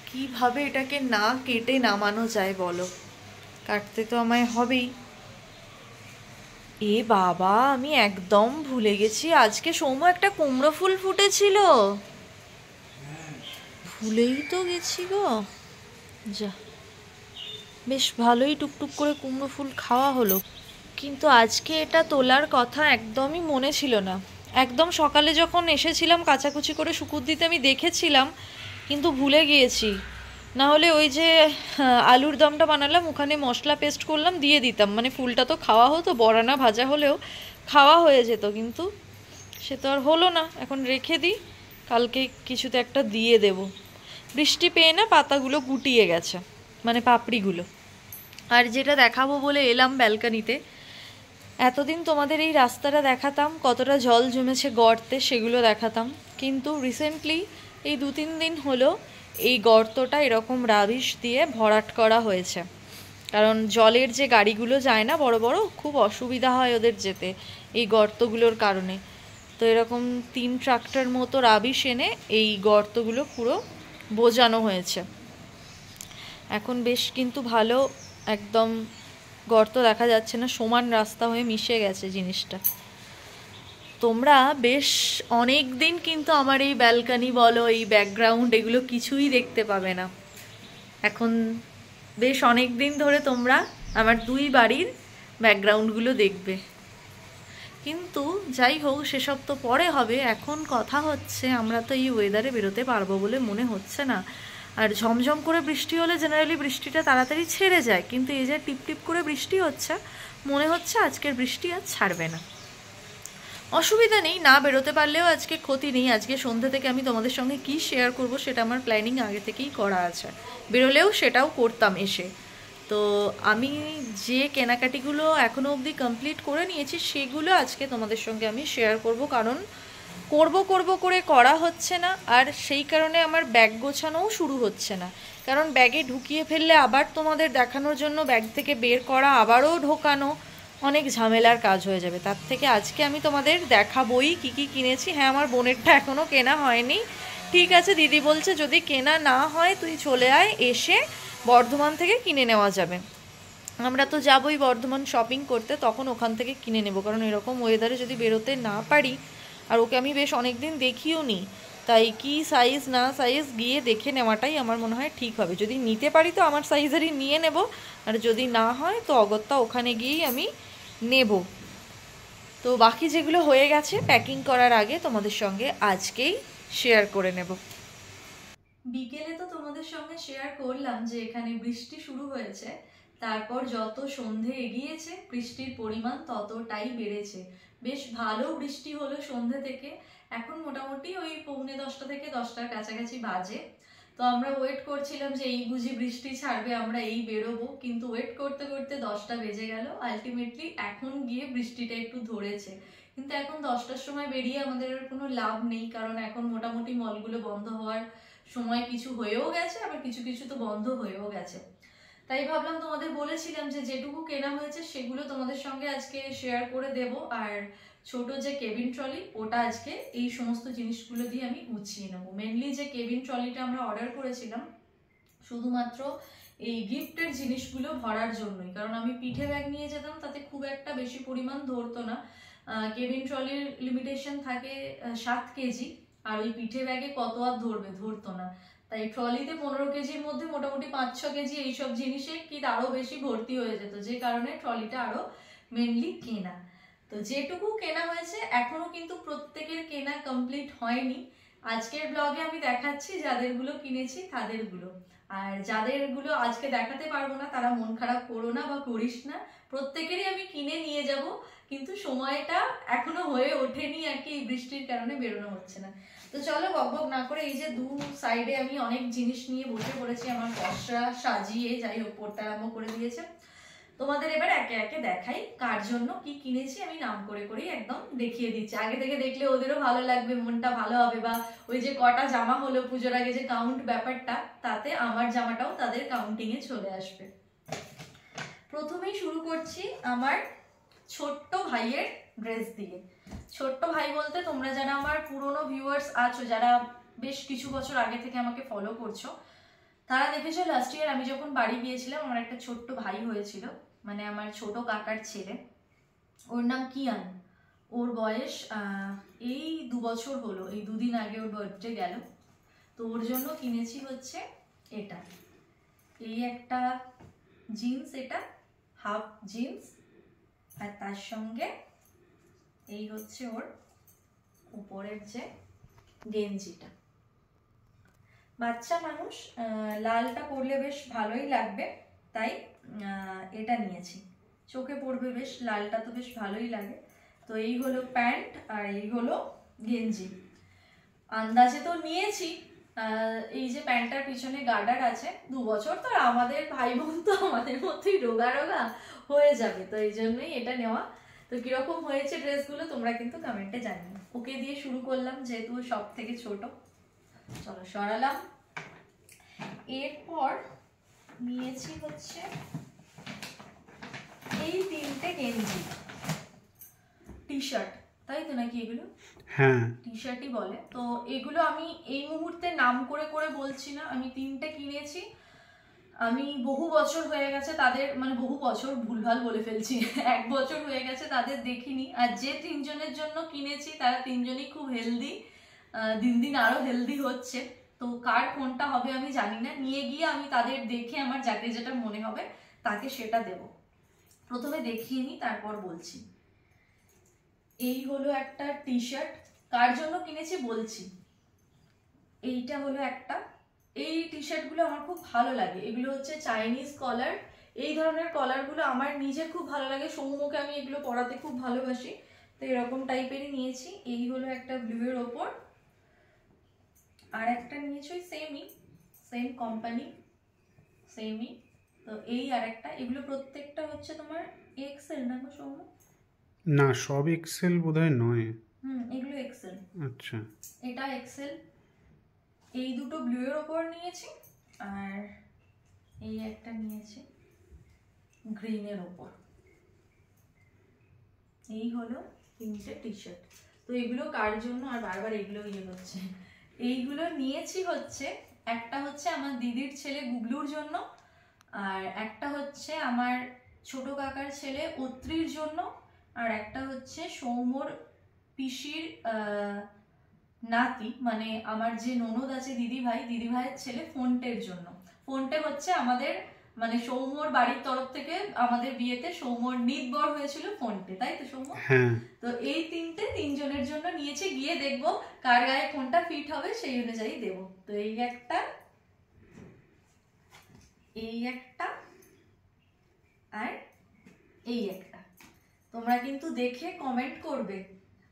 কিভাবে এটাকে না কেটে নামানো যায় বলো? কাটতে তো আমায় হবেই। এ বাবা, আমি একদম ভুলে গেছি, আজকে সৌম্য একটা কুমড়ো ফুল ফুটেছিল, ভুলেই তো গেছি গো। যা, বেশ ভালোই টুকটুক করে কুমড়ো ফুল খাওয়া হলো, কিন্তু আজকে এটা তোলার কথা একদমই মনে ছিল না। একদম সকালে যখন এসেছিলাম কাচাকুচি করে শুকুর দিতে আমি দেখেছিলাম, কিন্তু ভুলে গিয়েছি। না হলে ওই যে আলুর দমটা বানালাম ওখানে মশলা পেস্ট করলাম দিয়ে দিতাম, মানে ফুলটা তো খাওয়া হতো, বড়া না ভাজা হলেও খাওয়া হয়ে যেত, কিন্তু সে তো আর হলো না। এখন রেখে দিই, কালকে কিছুতে একটা দিয়ে দেব। বৃষ্টি পেয়ে না পাতাগুলো গুটিয়ে গেছে, মানে পাপড়িগুলো। আর যেটা দেখাবো বলে এলাম ব্যালকানিতে, এতদিন তোমাদের এই রাস্তাটা দেখাতাম কতটা জল জমেছে গর্তে, সেগুলো দেখাতাম, কিন্তু রিসেন্টলি এই 2-3 দিন হলো এই গর্তটা এরকম রাবিশ দিয়ে ভরাট করা হয়েছে। কারণ জলের যে গাড়িগুলো যায় না বড় বড়, খুব অসুবিধা হয় ওদের যেতে এই গর্তগুলোর কারণে। তো এরকম 3 ট্রাক্টর মতো রাবিশ এনে এই গর্তগুলো পুরো বোঝানো হয়েছে। এখন বেশ কিন্তু ভালো, একদম গর্ত দেখা যাচ্ছে না, সমান রাস্তা হয়ে মিশে গেছে জিনিসটা। তোমরা বেশ অনেক দিন কিন্তু আমার এই ব্যালকানি বলো, এই ব্যাকগ্রাউন্ড, এগুলো কিছুই দেখতে পাবে না। এখন বেশ অনেক দিন ধরে তোমরা আমার 2 বাড়ির ব্যাকগ্রাউন্ডগুলো দেখবে। কিন্তু যাই হোক, সেসব তো পরে হবে। এখন কথা হচ্ছে, আমরা তো এই ওয়েদারে বেরোতে পারবো বলে মনে হচ্ছে না। আর ঝমঝম করে বৃষ্টি হলে জেনারেলি বৃষ্টিটা তাড়াতাড়ি ছেড়ে যায়, কিন্তু এই যে টিপটিপ করে বৃষ্টি হচ্ছে, মনে হচ্ছে আজকের বৃষ্টি আর ছাড়বে না। অসুবিধা নেই, না বেরোতে পারলেও আজকে ক্ষতি নেই। আজকে সন্ধ্যে থেকে আমি তোমাদের সঙ্গে কি শেয়ার করব সেটা আমার প্ল্যানিং আগে থেকেই করা আছে, বেরোলেও সেটাও করতাম এসে। তো আমি যে কেনাকাটিগুলো এখনও অবধি কমপ্লিট করে নিয়েছি সেগুলো আজকে তোমাদের সঙ্গে আমি শেয়ার করব, কারণ করব করে করা হচ্ছে না। আর সেই কারণে আমার ব্যাগ গোছানোও শুরু হচ্ছে না, কারণ ব্যাগে ঢুকিয়ে ফেললে আবার তোমাদের দেখানোর জন্য ব্যাগ থেকে বের করা, আবারও ঢোকানো, অনেক ঝামেলার কাজ হয়ে যাবে। তার থেকে আজকে আমি তোমাদের দেখাবই কী কী কিনেছি। হ্যাঁ, আমার বোনেরটা এখনও কেনা হয়নি। ঠিক আছে, দিদি বলছে যদি কেনা না হয় তুই চলে আয়, এসে বর্ধমান থেকে কিনে নেওয়া যাবে। আমরা তো যাবই বর্ধমান শপিং করতে, তখন ওখান থেকে কিনে নেব, কারণ এরকম ওয়েদারে যদি বেরোতে না পারি, আর ওকে আমি বেশ অনেক দিন দেখিও নি, তাই কি সাইজ না সাইজ গিয়ে দেখে নেওয়াটাই আমার মনে হয় ঠিক হবে। যদি নিতে পারি তো আমার সাইজেরই নিয়ে নেব, আর যদি না হয় তো অগত্যা ওখানে গিয়েই আমি নেব। তো বাকি যেগুলো হয়ে গেছে প্যাকিং করার আগে তোমাদের সঙ্গে আজকেই শেয়ার করে নেব। বিকেলে তো তোমাদের সঙ্গে শেয়ার করলাম যে এখানে বৃষ্টি শুরু হয়েছে, তারপর যত সন্ধে এগিয়েছে বৃষ্টির পরিমাণ ততটাই বেড়েছে। বেশ ভালো বৃষ্টি হলো সন্ধে থেকে। এখন মোটামুটি ওই 9:45 থেকে 10টার কাছাকাছি বাজে। তো আমরা ওয়েট করছিলাম যে এই বুঝি বৃষ্টি ছাড়বে, আমরা এই বেরোবো, কিন্তু ওয়েট করতে করতে 10টা বেজে গেল। আলটিমেটলি এখন গিয়ে বৃষ্টিটা একটু ধরেছে, কিন্তু এখন 10টার সময় বেরিয়ে আমাদের আর কোনো লাভ নেই, কারণ এখন মোটামুটি মলগুলো বন্ধ হওয়ার সময় কিছু হয়েও গেছে, আবার কিছু কিছু তো বন্ধ হয়েও গেছে। তাই ভাবলাম, তোমাদের বলেছিলাম যে যেটুকু কেনা হয়েছে সেগুলো তোমাদের সঙ্গে আজকে শেয়ার করে দেব। আর ছোট যে কেবিন ট্রলি, ওটা আজকে এই সমস্ত জিনিসগুলো দিয়ে আমি গুছিয়ে নেবো। মেনলি যে কেবিন ট্রলিটা আমরা অর্ডার করেছিলাম শুধুমাত্র এই গিফটের জিনিসগুলো ভরার জন্যই, কারণ আমি পিঠে ব্যাগ নিয়ে যেতাম, তাতে খুব একটা বেশি পরিমাণ ধরতো না। কেবিন ট্রলির লিমিটেশন থাকে 7 কেজি, আর ওই পিঠে ব্যাগে কত আর ধরতো না। তাই ট্রলিতে 15 কেজির মধ্যে মোটামুটি 5-6 কেজি এইসব জিনিসে কি আরো বেশি ভর্তি হয়ে যেত, যে কারণে ট্রলিটা আরো মেনলি কেনা। তো যেটুকু কেনা হয়েছে এখনো কিন্তু প্রত্যেকের কেনা কমপ্লিট হয়নি। আজকের ব্লগে আমি দেখাচ্ছি যাদেরগুলো কিনেছি তাদেরগুলো, আর যাদেরগুলো আজকে দেখাতে পারবো না তারা মন খারাপ করো না বা করিস না, প্রত্যেকেরই আমি কিনে নিয়ে যাব, কিন্তু সময়টা এখনো হয়ে ওঠেনি আর কি, এই বৃষ্টির কারণে বেরোনো হচ্ছে না। তো চলো বকবক না করে, এই যে দু সাইডে আমি অনেক জিনিস নিয়ে বসে পড়েছি, আমার পসরা সাজিয়ে যাই হোক পড়তে আরম্ভ করে দিয়েছে। তোমাদের এবার একে একে দেখাই কার জন্য কি কিনেছি, আমি নাম করে করেই একদম দেখিয়ে দিচ্ছি। আগে থেকে দেখলে ওদেরও ভালো লাগবে, মনটা ভালো হবে, বা ওই যে কটা জামা হলো পুজোর আগে যে কাউন্ট ব্যাপারটা, তাতে আমার জামাটাও তাদের কাউন্টিং এ চলে আসবে। প্রথমেই শুরু করছি আমার ছোট্ট ভাইয়ের ড্রেস দিয়ে। ছোট্ট ভাই বলতে তোমরা যারা আমার পুরনো ভিউয়ার্স আছো, যারা বেশ কিছু বছর আগে থেকে আমাকে ফলো করছো, তারা দেখেছো লাস্ট ইয়ার আমি যখন বাড়ি গিয়েছিলাম আমার একটা ছোট্ট ভাই হয়েছিল, মানে আমার ছোট কাকার ছেলে, ওর নাম কিয়ান। ওর বয়স এই 2 বছর হলো, এই 2 দিন আগে ওর বার্থডে গেল। তো ওর জন্য কিনেছি হচ্ছে এটা, এই একটা জিন্স, এটা হাফ জিন্স, আর তার সঙ্গে এই হচ্ছে ওর উপরের যে গেঞ্জিটা। বাচ্চা মানুষ, লালটা পরলে বেশ ভালোই লাগবে, তাই এটা নিয়েছি। চোখে পড়বে বেশ, লালটা তো বেশ ভালোই লাগে। তো এই হলো প্যান্ট আর এই হলো গেঞ্জি। আন্দাজে তো নিয়েছি। এই যে প্যান্টটার পিছনে গার্ডার আছে, 2 বছর তো আমাদের ভাই বোন তো আমাদের মধ্যেই রোগা রোগা হয়ে যাবে, তো এই জন্যই এটা নেওয়া। তো কিরকম হয়েছে ড্রেসগুলো তোমরা কিন্তু কমেন্টে জানিও। ওকে দিয়ে শুরু করলাম যেহেতু সব থেকে ছোট। চলো সরালাম। এরপর নিয়েছি হচ্ছে এই 3টে গেঞ্জি, টি শার্ট, তাই তো নাকি এগুলো? হ্যাঁ, টি শার্টই বলে। তো এগুলো আমি এই মুহূর্তে নাম করে করে বলছি না, আমি 3টে কিনেছি। আমি বহু বছর হয়ে গেছে তাদের, মানে বহু বছর ভুলভাল বলে ফেলছি, 1 বছর হয়ে গেছে তাদের দেখিনি। আর যে 3 জনের জন্য কিনেছি তারা 3 জনই খুব হেলদি, দিন দিন আরো হেলদি হচ্ছে। তো কার কোনটা হবে আমি জানি না, নিয়ে গিয়ে আমি তাদের দেখে আমার যাকে যেটা মনে হবে তাকে সেটা দেব। প্রথমে দেখিয়ে নিই তারপর বলছি। এই হলো একটা টি শার্ট, কার জন্য কিনেছি বলছি। এইটা হলো একটা, এই টি শার্টগুলো আমার খুব ভালো লাগে। এগুলো হচ্ছে চাইনিজ কলার, এই ধরনের কলারগুলো আমার নিজের খুব ভালো লাগে। সৌম্যকে আমি এগুলো পরাতে খুব ভালোবাসি, তো এরকম টাইপেরই নিয়েছি। এই হলো একটা ব্লু এর ওপর, আর একটা নিয়েছি ওই সেম কোম্পানি, সেমই। তো এই আর একটা, এগুলো প্রত্যেকটা হচ্ছে তোমার এক্সেল না গো সৌম্য? না সব এক্সেল বোধহয় নয়। এগুলো এক্সেল। আচ্ছা, এটা এক্সেল। এই দুটো ব্লু এর ওপর নিয়েছি, আর এই একটা নিয়েছি গ্রিনের ওপর। এই হলো 3টে টি শার্ট। তো এগুলো কার জন্য, আর বারবার এগুলো হচ্ছে, এইগুলো নিয়েছি হচ্ছে, একটা হচ্ছে আমার দিদির ছেলে গুগলুর জন্য, আর একটা হচ্ছে আমার ছোট কাকার ছেলে অত্রির জন্য, আর একটা হচ্ছে সৌম্যর পিসির নাতি, মানে আমার যে ননদ আছে দিদি ভাইয়ের ছেলে ফোনটের জন্য। ফোনটে হচ্ছে আমাদের, মানে সৌম্যর বাড়ির তরফ থেকে আমাদের বিয়েতে সৌম্যর নিদবর হয়েছিল ফোনটে, তাই তো সৌম্য? হ্যাঁ। তো এই 3 জনের জন্য নিয়েছে, গিয়ে দেখবো কার গায়ে কোনটা ফিট হবে সেই অনুযায়ী দেব। তো এই একটা, এই একটা, আর এই একটা। তোমরা কিন্তু দেখে কমেন্ট করবে,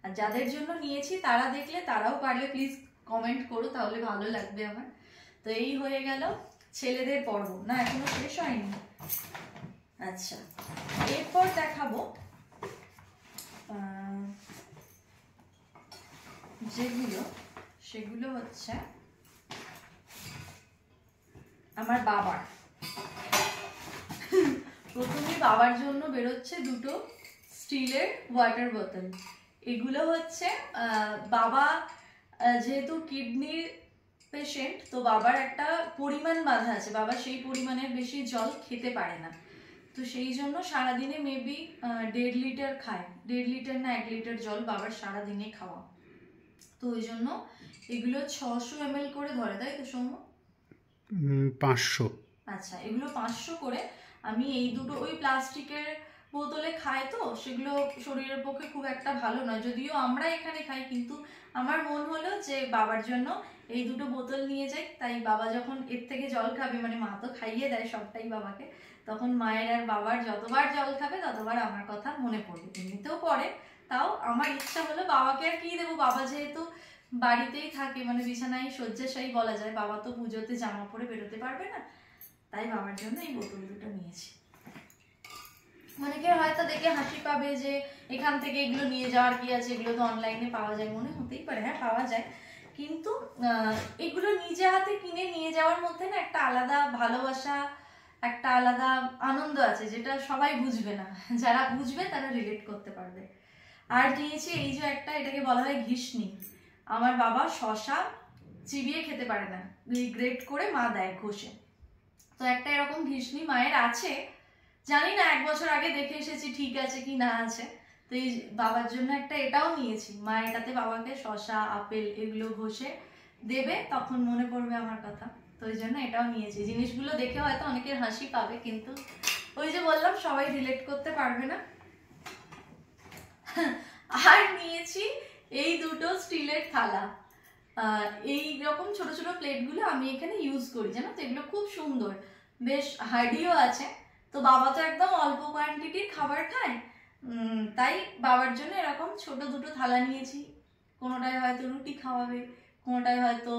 আর যাদের জন্য নিয়েছি তারা দেখলে তারাও পারলে প্লিজ কমেন্ট করো, তাহলে ভালো লাগবে আমার। তো এই হয়ে গেল ছেলেদের পর্ব, না এখনো শেষ হয়নি। আচ্ছা, এরপর দেখাবো যেগুলো, সেগুলো হচ্ছে আমার বাবার। প্রথমে বাবার জন্য বেরোচ্ছে 2টো স্টিলের ওয়াটার বোতল। এগুলো হচ্ছে বাবা যেহেতু কিডনির পেশেন্ট, তো বাবার একটা পরিমাণ বাঁধা আছে, বাবা সেই পরিমাণের বেশি জল খেতে পারে না। তো সেই জন্য সারাদিনে মেবি 1.5 লিটার খায়, 1.5 লিটার না 1 লিটার জল বাবার সারাদিনে খাওয়া। তো ওই জন্য এগুলো 600 ml করে ধরে, তাই তো সৌম্য? 500। আচ্ছা, এগুলো 500 করে। আমি এই দুটো ওই প্লাস্টিকের বোতলে খাই, তো সেগুলো শরীরের পক্ষে খুব একটা ভালো নয়, যদিও আমরা এখানে খাই, কিন্তু আমার মন হলো যে বাবার জন্য এই 2টো বোতল নিয়ে যাই। তাই বাবা যখন এর থেকে জল খাবে, মানে মা তো খাইয়ে দেয় সবটাই বাবাকে, তখন মায়ের আর বাবার যতবার জল খাবে ততবার আমার কথা মনে পড়বে। এমনিতেও পড়ে, তাও আমার ইচ্ছা হলো বাবাকে আর কি দেবো, বাবা যেহেতু বাড়িতেই থাকে, মানে বিছানায় শয্যাশায়ী বলা যায়, বাবা তো পুজোতে জামা পরে বেরোতে পারবে না, তাই বাবার জন্য এই বোতল দুটো নিয়েছি। অনেকে হয়তো দেখে হাসি পাবে যে এখান থেকে এগুলো নিয়ে যাওয়ার কি আছে, এগুলো তো অনলাইনে পাওয়া যায়, মনে হতেই পারে, হ্যাঁ পাওয়া যায়, কিন্তু এগুলো নিজে হাতে কিনে নিয়ে যাওয়ার মধ্যে না একটা আলাদা ভালোবাসা, একটা আলাদা আনন্দ আছে, যেটা সবাই বুঝবে না, যারা বুঝবে তারা রিলেট করতে পারবে। আর নিয়েছি এই যে একটা, এটাকে বলা হয় ঘিসনি। আমার বাবা শশা চিবিয়ে খেতে পারে না, গ্রেট করে মা দেয় ঘষে। তো একটা এরকম ঘিসনি মায়ের আছে, জানি না 1 বছর আগে দেখে এসেছি ঠিক আছে কি না আছে। তো এই বাবার জন্য একটা এটাও নিয়েছি, মা এটাতে বাবাকে শশা আপেল এগুলো ঘষে দেবে, তখন মনে পড়বে আমার কথা, তো ওই জন্য এটাও নিয়েছি। জিনিসগুলো দেখে হয়তো অনেকের হাসি পাবে, কিন্তু ওই যে বললাম সবাই রিলেট করতে পারবে না। আর নিয়েছি এই দুটো স্টিলের থালা, এই রকম ছোট ছোট প্লেটগুলো আমি এখানে ইউজ করি, জানো তো এগুলো খুব সুন্দর, বেশ হার্ডিও আছে। তো বাবা তো একদম অল্প কোয়ান্টিটির খাবার খায়, তাই বাবার জন্য এরকম ছোট দুটো থালা নিয়েছি। কোনোটায় হয়তো রুটি খাওয়াবে, কোনোটায় হয়তো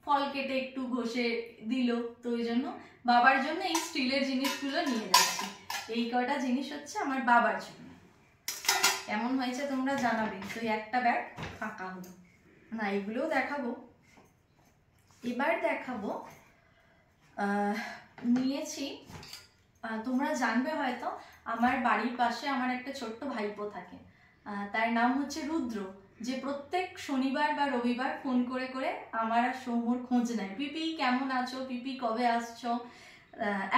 ফল কেটে একটু ঘষে দিল, তো ওই জন্য বাবার জন্য এই স্টিলের জিনিসগুলো নিয়ে যাচ্ছি। এই কটা জিনিস হচ্ছে আমার বাবার জন্য। কেমন হয়েছে তোমরা জানাবে। তো একটা ব্যাগ ফাঁকা হলো না, এগুলোও দেখাবো। এবার দেখাবো নিয়েছি, তোমরা জানবে হয়তো আমার বাড়ির পাশে আমার একটা ছোট্ট ভাইপো থাকে, তার নাম হচ্ছে রুদ্র, যে প্রত্যেক শনিবার বা রবিবার ফোন করে করে আমার আর সৌম্যর খোঁজ নেয়, পিপি কেমন আছো, পিপি কবে আসছো।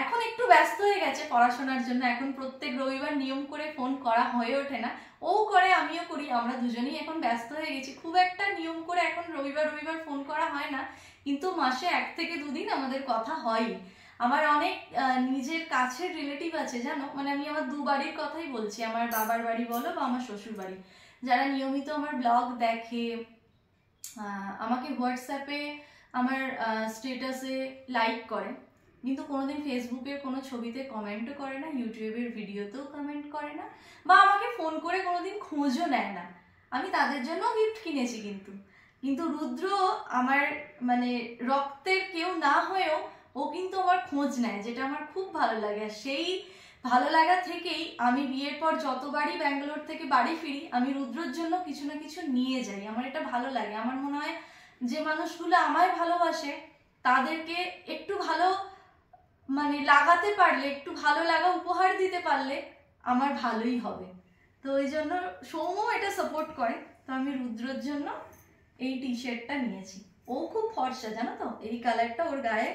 এখন একটু ব্যস্ত হয়ে গেছে পড়াশোনার জন্য, এখন প্রত্যেক রবিবার নিয়ম করে ফোন করা হয়ে ওঠে না, ও করে আমিও করি, আমরা দুজনেই এখন ব্যস্ত হয়ে গেছি, খুব একটা নিয়ম করে এখন রবিবার রবিবার ফোন করা হয় না, কিন্তু মাসে 1 থেকে 2 দিন আমাদের কথা হয়। আমার অনেক নিজের কাছের রিলেটিভ আছে জানো, মানে আমি আমার 2 বাড়ির কথাই বলছি, আমার বাবার বাড়ি বলো বা আমার শ্বশুর বাড়ি, যারা নিয়মিত আমার ব্লগ দেখে, আমাকে হোয়াটসঅ্যাপে আমার স্টেটাসে লাইক করে, কিন্তু কোনোদিন ফেসবুকের কোনো ছবিতে কমেন্টও করে না, ইউটিউবের ভিডিওতেও কমেন্ট করে না, বা আমাকে ফোন করে কোনোদিন খোঁজও নেয় না। আমি তাদের জন্য গিফট কিনেছি, কিন্তু রুদ্র আমার মানে রক্তের কেউ না হয়েও ও কিন্তু আমার খোঁজ নেয়, যেটা আমার খুব ভালো লাগে। আর সেই ভালো লাগা থেকেই আমি বিয়ের পর যতবারই ব্যাঙ্গালোর থেকে বাড়ি ফিরি, আমি রুদ্রর জন্য কিছু না কিছু নিয়ে যাই, আমার এটা ভালো লাগে। আমার মনে হয় যে মানুষগুলো আমায় ভালোবাসে তাদেরকে একটু ভালো মানে লাগাতে পারলে, একটু ভালো লাগা উপহার দিতে পারলে আমার ভালোই হবে। তো ওই জন্য সৌম্য এটা সাপোর্ট করে, তো আমি রুদ্রর জন্য এই টি শার্টটা নিয়েছি। ও খুব ফর্সা জানো তো, এই কালারটা ওর গায়ে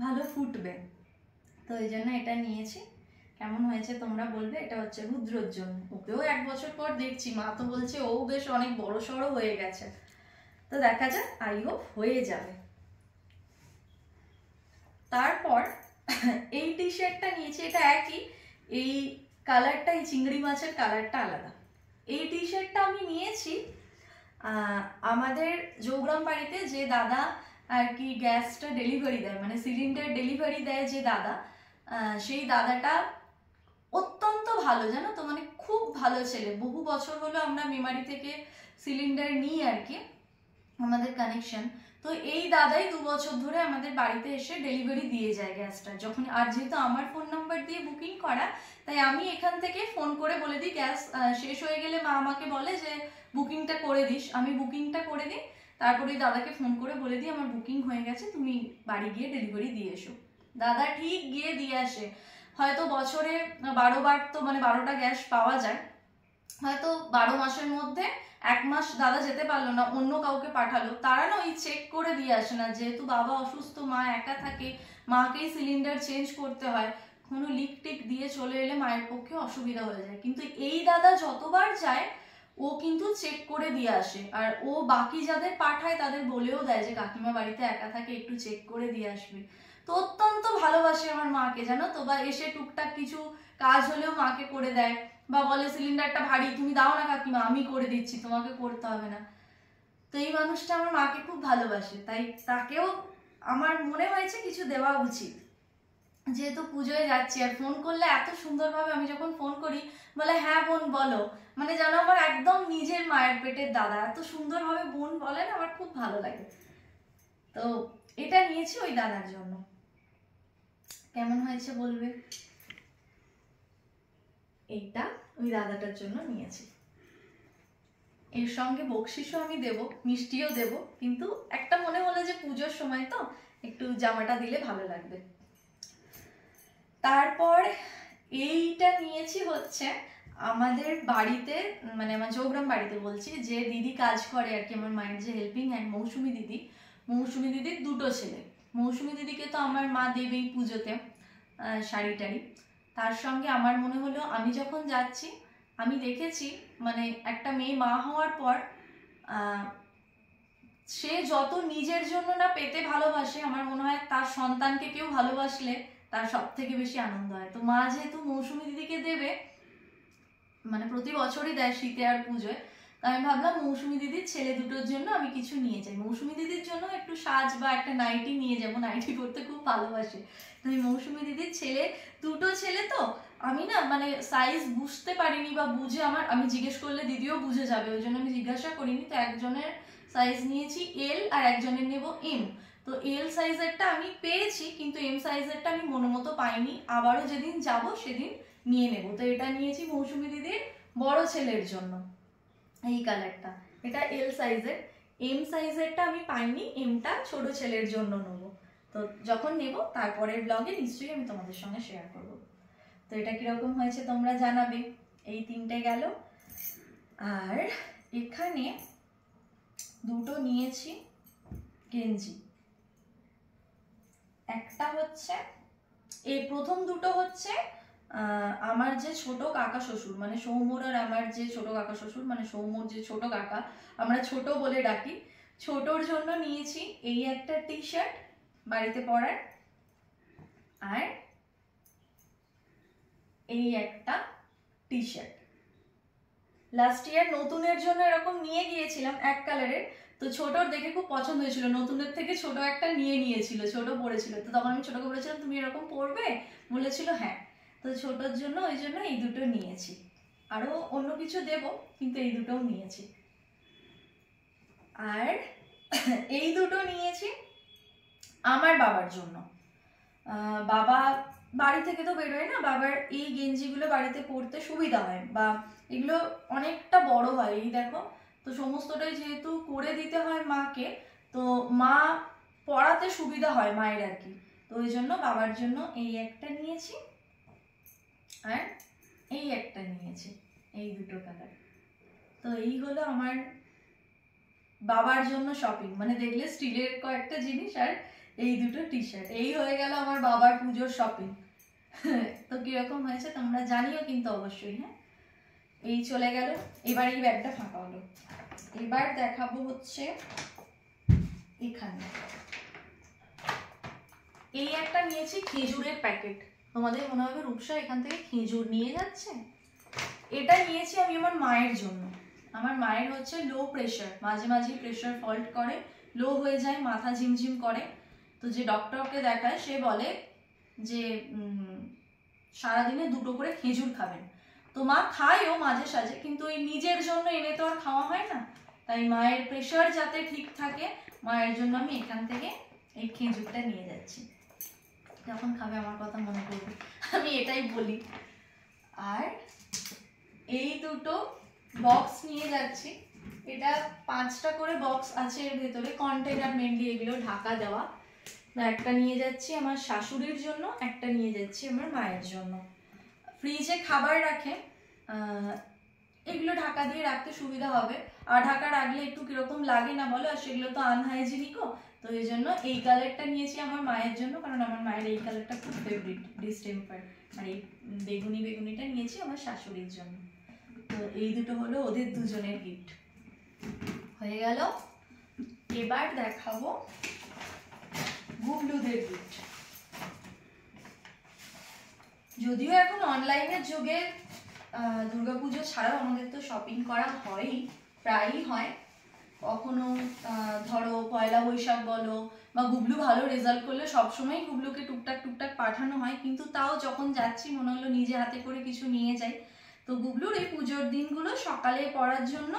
ভালো ফুটবে, তো এই জন্য এটা নিয়েছি। কেমন হয়েছে তোমরা বলবে। এটা হচ্ছে রুদ্রর জন্য, ওকেও 1 বছর পর দেখছি, মা তো বলছে ও বেশ অনেক বড় সড়ো হয়ে গেছে, তো দেখা যাক, আই হোপ হয়ে যাবে। তারপর এই টি শার্টটা নিয়েছি, এটা একই, এই কালারটা, এই চিংড়ি মাছের কালারটা আলাদা। এই টি শার্টটা আমি নিয়েছি আমাদের জৌগ্রাম বাড়িতে যে দাদা আর কি গ্যাসটা ডেলিভারি দেয়, মানে সিলিন্ডার ডেলিভারি দেয় যে দাদা, সেই দাদাটা অত্যন্ত ভালো জানো তো, মানে খুব ভালো ছেলে। বহু বছর হলো আমরা মেমারি থেকে সিলিন্ডার নিই আর কি, আমাদের কানেকশন। তো এই দাদাই 2 বছর ধরে আমাদের বাড়িতে এসে ডেলিভারি দিয়ে যায় গ্যাসটা যখন। আর যেহেতু আমার ফোন নাম্বার দিয়ে বুকিং করা, তাই আমি এখান থেকে ফোন করে বলে দিই গ্যাস শেষ হয়ে গেলে মা আমাকে বলে যে বুকিংটা করে দিস, আমি বুকিংটা করে দিই, তারপরে দাদাকে ফোন করে বলে দিই আমার বুকিং হয়ে গেছে, তুমি বাড়ি গিয়ে ডেলিভারি দিয়ে এসো। দাদা ঠিক গিয়ে দিয়ে আসে। হয়তো বছরে 12 বার, তো মানে 12টা গ্যাস পাওয়া যায়, হয়তো 12 মাসের মধ্যে 1 মাস দাদা যেতে পারলো না, অন্য কাউকে পাঠালো, তারা না ওই চেক করে দিয়ে আসে না, যেহেতু বাবা অসুস্থ, মা একা থাকে, মাকেই সিলিন্ডার চেঞ্জ করতে হয়, কোনো লিক টিক দিয়ে চলে এলে মায়ের পক্ষে অসুবিধা হয়ে যায়। কিন্তু এই দাদা যতবার যায় ও কিন্তু চেক করে দিয়ে আসে, আর ও বাকি যাদের পাঠায় তাদের বলেও দেয় যে কাকিমা বাড়িতে একা থাকে, একটু চেক করে দিয়ে আসবে। তো অত্যন্ত ভালোবাসে আমার মাকে জানো তো, বা এসে টুকটাক কিছু কাজ হলেও মাকে করে দেয়, বা বলে সিলিন্ডারটা ভারী, তুমি দাও না কাকিমা, আমি করে দিচ্ছি, তোমাকে করতে হবে না। তো এই মানুষটা আমার মাকে খুব ভালোবাসে, তাই তাকেও আমার মনে হয়েছে কিছু দেওয়া উচিত, যেহেতু পুজোয় যাচ্ছি। আর ফোন করলে এত সুন্দরভাবে, আমি যখন ফোন করি বলে হ্যাঁ বোন বলো, মানে জানো আমার একদম নিজের মায়ের পেটের দাদা, এত সুন্দরভাবে বোন বলেন, আমার খুব ভালো লাগে। তো এটা নিয়েছি ওই দাদার জন্য। কেমন হয়েছে বলবে। এইটা ওই দাদাটার জন্য নিয়েছি। এর সঙ্গে বকশিসও আমি দেব, মিষ্টিও দেব, কিন্তু একটা মনে হলো যে পুজোর সময় তো একটু জামাটা দিলে ভালো লাগবে। তারপর এইটা নিয়েছি হচ্ছে আমাদের বাড়িতে, মানে আমার জৌগ্রাম বাড়িতে বলছি, যে দিদি কাজ করে আর কি, আমার মায়ের যে হেল্পিং হ্যান্ড মৌসুমি দিদি, মৌসুমি দিদির 2টো ছেলে। মৌসুমি দিদিকে তো আমার মা দেবেই পুজোতে শাড়ি টাড়ি, তার সঙ্গে আমার মনে হলো আমি যখন যাচ্ছি, আমি দেখেছি মানে একটা মেয়ে মা হওয়ার পর সে যত নিজের জন্য না পেতে ভালোবাসে, আমার মনে হয় তার সন্তানকে কেউ ভালোবাসলে তার সব থেকে বেশি আনন্দ হয়। তো মা যেহেতু মৌসুমি দিদিকে দেবে, মানে প্রতি বছরই দেয় শীতে আর পুজোয়, তো আমি ভাবলাম মৌসুমি দিদির ছেলে দুটোর জন্য আমি কিছু নিয়ে যাই, মৌসুমি দিদির জন্য একটু সাজ বা একটা নাইটি নিয়ে যাবো, নাইটি পরতে খুব ভালোবাসে। তো আমি মৌসুমি দিদির দুটো ছেলে তো আমি না মানে সাইজ বুঝতে পারিনি বা বুঝে আমি জিজ্ঞেস করলে দিদিও বুঝে যাবে, ওই জন্য আমি জিজ্ঞাসা করিনি। তো একজনের সাইজ নিয়েছি এল আর একজনের নেব এম। তো এল সাইজেরটা আমি পেয়েছি, কিন্তু এম সাইজেরটা আমি মতো পাইনি, আবারও যেদিন যাব সেদিন নিয়ে নেব। তো এটা নিয়েছি মৌসুমি দিদির বড় ছেলের জন্য, এই কালারটা, এটা এল সাইজের। এম সাইজেরটা আমি পাইনি, এমটা ছোট ছেলের জন্য নেবো। তো যখন নেব তারপরের ব্লগে নিশ্চয়ই আমি তোমাদের সঙ্গে শেয়ার করব। তো এটা কিরকম হয়েছে তোমরা জানাবে। এই তিনটে গেল। আর এখানে দুটো নিয়েছি গেঞ্জি, একটা হচ্ছে এই প্রথম দুটো হচ্ছে আমার যে ছোট কাকা শ্বশুর, মানে সৌম্যর আর আমার যে ছোট কাকা শ্বশুর, মানে সৌম্যর যে ছোট কাকা, আমরা ছোট বলে ডাকি, ছোটর জন্য নিয়েছি এই একটা টি শার্ট বাড়িতে পরার, আর এই একটা টি শার্ট। লাস্ট ইয়ার নতুনের জন্য এরকম নিয়ে গিয়েছিলাম এক কালারের, তো ছোটর দেখে খুব পছন্দ হয়েছিল, নতুনের থেকে ছোট একটা নিয়েছিল, ছোট পরেছিল। তো তখন আমি ছোটকে বলেছিলাম তুমি এরকম পরবে, বলেছিল হ্যাঁ। তো ছোটর জন্য ওই জন্য এই দুটো নিয়েছি, আরো অন্য কিছু দেব কিন্তু এই দুটোও নিয়েছি। আর এই দুটো নিয়েছি আমার বাবার জন্য। বাবা বাড়ি থেকে তো বেরোয় না, বাবার এই গেঞ্জিগুলো বাড়িতে পরতে সুবিধা হয়, বা এগুলো অনেকটা বড় হয়, এই দেখো। তো সমস্তটাই যেহেতু করে দিতে হয় মাকে, তো মা পরাতে সুবিধা হয় মায়ের আর কি। তো ওই জন্য বাবার জন্য এই একটা নিয়েছি আর এই একটা নিয়েছি, এই দুটো কালার। তো এই হলো আমার বাবার জন্য শপিং, মানে দেখলে স্টিলের কয়েকটা জিনিস আর এই দুটো টি শার্ট, এই হয়ে গেল আমার বাবার পুজোর শপিং। তো কিরকম হয়েছে তোমরা জানিও কিন্তু অবশ্যই। হ্যাঁ, এই চলে গেল। এবার এই ব্যাগটা ফাঁকা হলো, এবার দেখাবো হচ্ছে এখানে এই একটা নিয়েছি খেজুরের প্যাকেট। তোমাদের মনে হবে রূপসা এখান থেকে খেজুর নিয়ে যাচ্ছে। এটা নিয়েছি আমি আমার মায়ের জন্য। আমার মায়ের হচ্ছে লো প্রেশার, মাঝে মাঝে প্রেশার ফল্ট করে, লো হয়ে যায়, মাথা ঝিমঝিম করে। তো যে ডক্টরকে দেখায় সে বলে যে সারাদিনে 2টো করে খেজুর খাবেন। তো মা খায়ও মাঝে সাঝে, কিন্তু ওই নিজের জন্য এনে তো আর খাওয়া হয় না, তাই মায়ের প্রেশার যাতে ঠিক থাকে মায়ের জন্য আমি এখান থেকে এই খেজুরটা নিয়ে যাচ্ছি। যখন খাবে আমার কথা মনে করবে, আমি এটাই বলি। আর এই দুটো বক্স নিয়ে যাচ্ছি, এটা 5টা করে বক্স আছে এর ভেতরে, কন্টেনার মেনলি এগুলো ঢাকা দেওয়া। একটা নিয়ে যাচ্ছি আমার শাশুড়ির জন্য, একটা নিয়ে যাচ্ছি আমার মায়ের জন্য। ফ্রিজে খাবার রাখে, এগুলো ঢাকা দিয়ে রাখতে সুবিধা হবে। আর ঢাকা রাখলে একটু কিরকম লাগে না বলো, আর সেগুলো তো আনহাইজিনিকও। তো এই জন্য এই কালারটা নিয়েছি আমার মায়ের জন্য, কারণ আমার মায়ের এই কালারটা খুব ফেভারিট, ডিসটেম্পার। আর এই বেগুনিটা নিয়েছি আমার শাশুড়ির জন্য। তো এই দুটো হলো ওদের দুজনের গিফট হয়ে গেল। এবার দেখাবো গুবলুদের গিফট। যদিও এখন অনলাইনের যুগে দুর্গাপুজো ছাড়াও আমাদের তো শপিং করা হয়ই, প্রায়ই হয়। কখনো ধরো পয়লা বৈশাখ বলো, বা গুবলু ভালো রেজাল্ট করলে সবসময় গুবলুকে টুকটাক পাঠানো হয়, কিন্তু তাও যখন যাচ্ছি মনে হলো নিজে হাতে করে কিছু নিয়ে যাই। তো গুবলুর এই পুজোর দিনগুলো সকালে পরার জন্য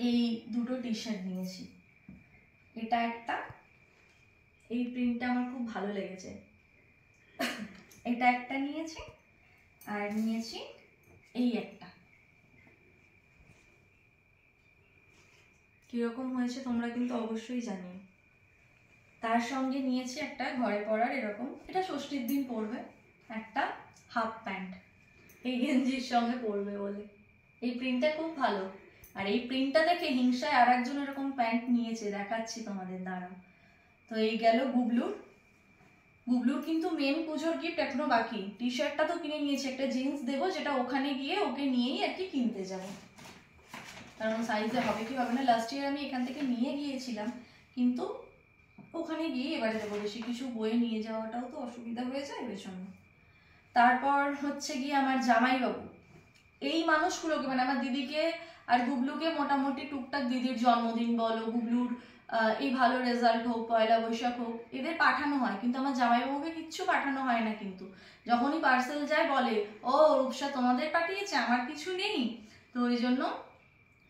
এই দুটো টি শার্ট নিয়েছি। এটা একটা, এই প্রিন্টটা আমার খুব ভালো লেগেছে, এটা একটা নিয়েছি। আর নিয়েছি এই একটা। কিরকম হয়েছে তোমরা কিন্তু অবশ্যই জানিও। তার সঙ্গে নিয়েছি একটা ঘরে পরার এরকম, এটা ষষ্ঠীর দিন পরবে, একটা হাফ প্যান্ট, এই গেঞ্জির সঙ্গে পরবে বলে। এই প্রিন্টটা খুব ভালো। আর এই প্রিন্টটা দেখে হিংসায় আর একজন এরকম প্যান্ট নিয়েছে, দেখাচ্ছি তোমাদের, দাঁড়াও। তো এই গেল গুবলুর কিন্তু মেন পুজোর গিফট এখনো বাকি। টি শার্টটা তো কিনে নিয়েছি, একটা জিন্স দেবো যেটা ওখানে গিয়ে ওকে নিয়েই আর কি কিনতে যাবো, কারণ সাইজে হবে কি হবে না। লাস্ট ইয়ার আমি এখান থেকে নিয়ে গিয়েছিলাম, কিন্তু ওখানে গিয়ে এবারে দেবো, বেশি কিছু বয়ে নিয়ে যাওয়াটাও তো অসুবিধা হয়ে যায় ওই জন্য। তারপর হচ্ছে গিয়ে আমার জামাইবাবু, এই মানুষগুলোকে মানে আমার দিদিকে আর গুবলুকে মোটামুটি টুকটাক দিদির জন্মদিন বলো, গুবলুর এই ভালো রেজাল্ট হোক, পয়লা বৈশাখ হোক, এদের পাঠানো হয়, কিন্তু আমার জামাইবাবুকে কিচ্ছু পাঠানো হয় না। কিন্তু যখনই পার্সেল যায় বলে, ও রূপসা তোমাদের পাঠিয়েছে, আমার কিছু নেই। তো ওই জন্য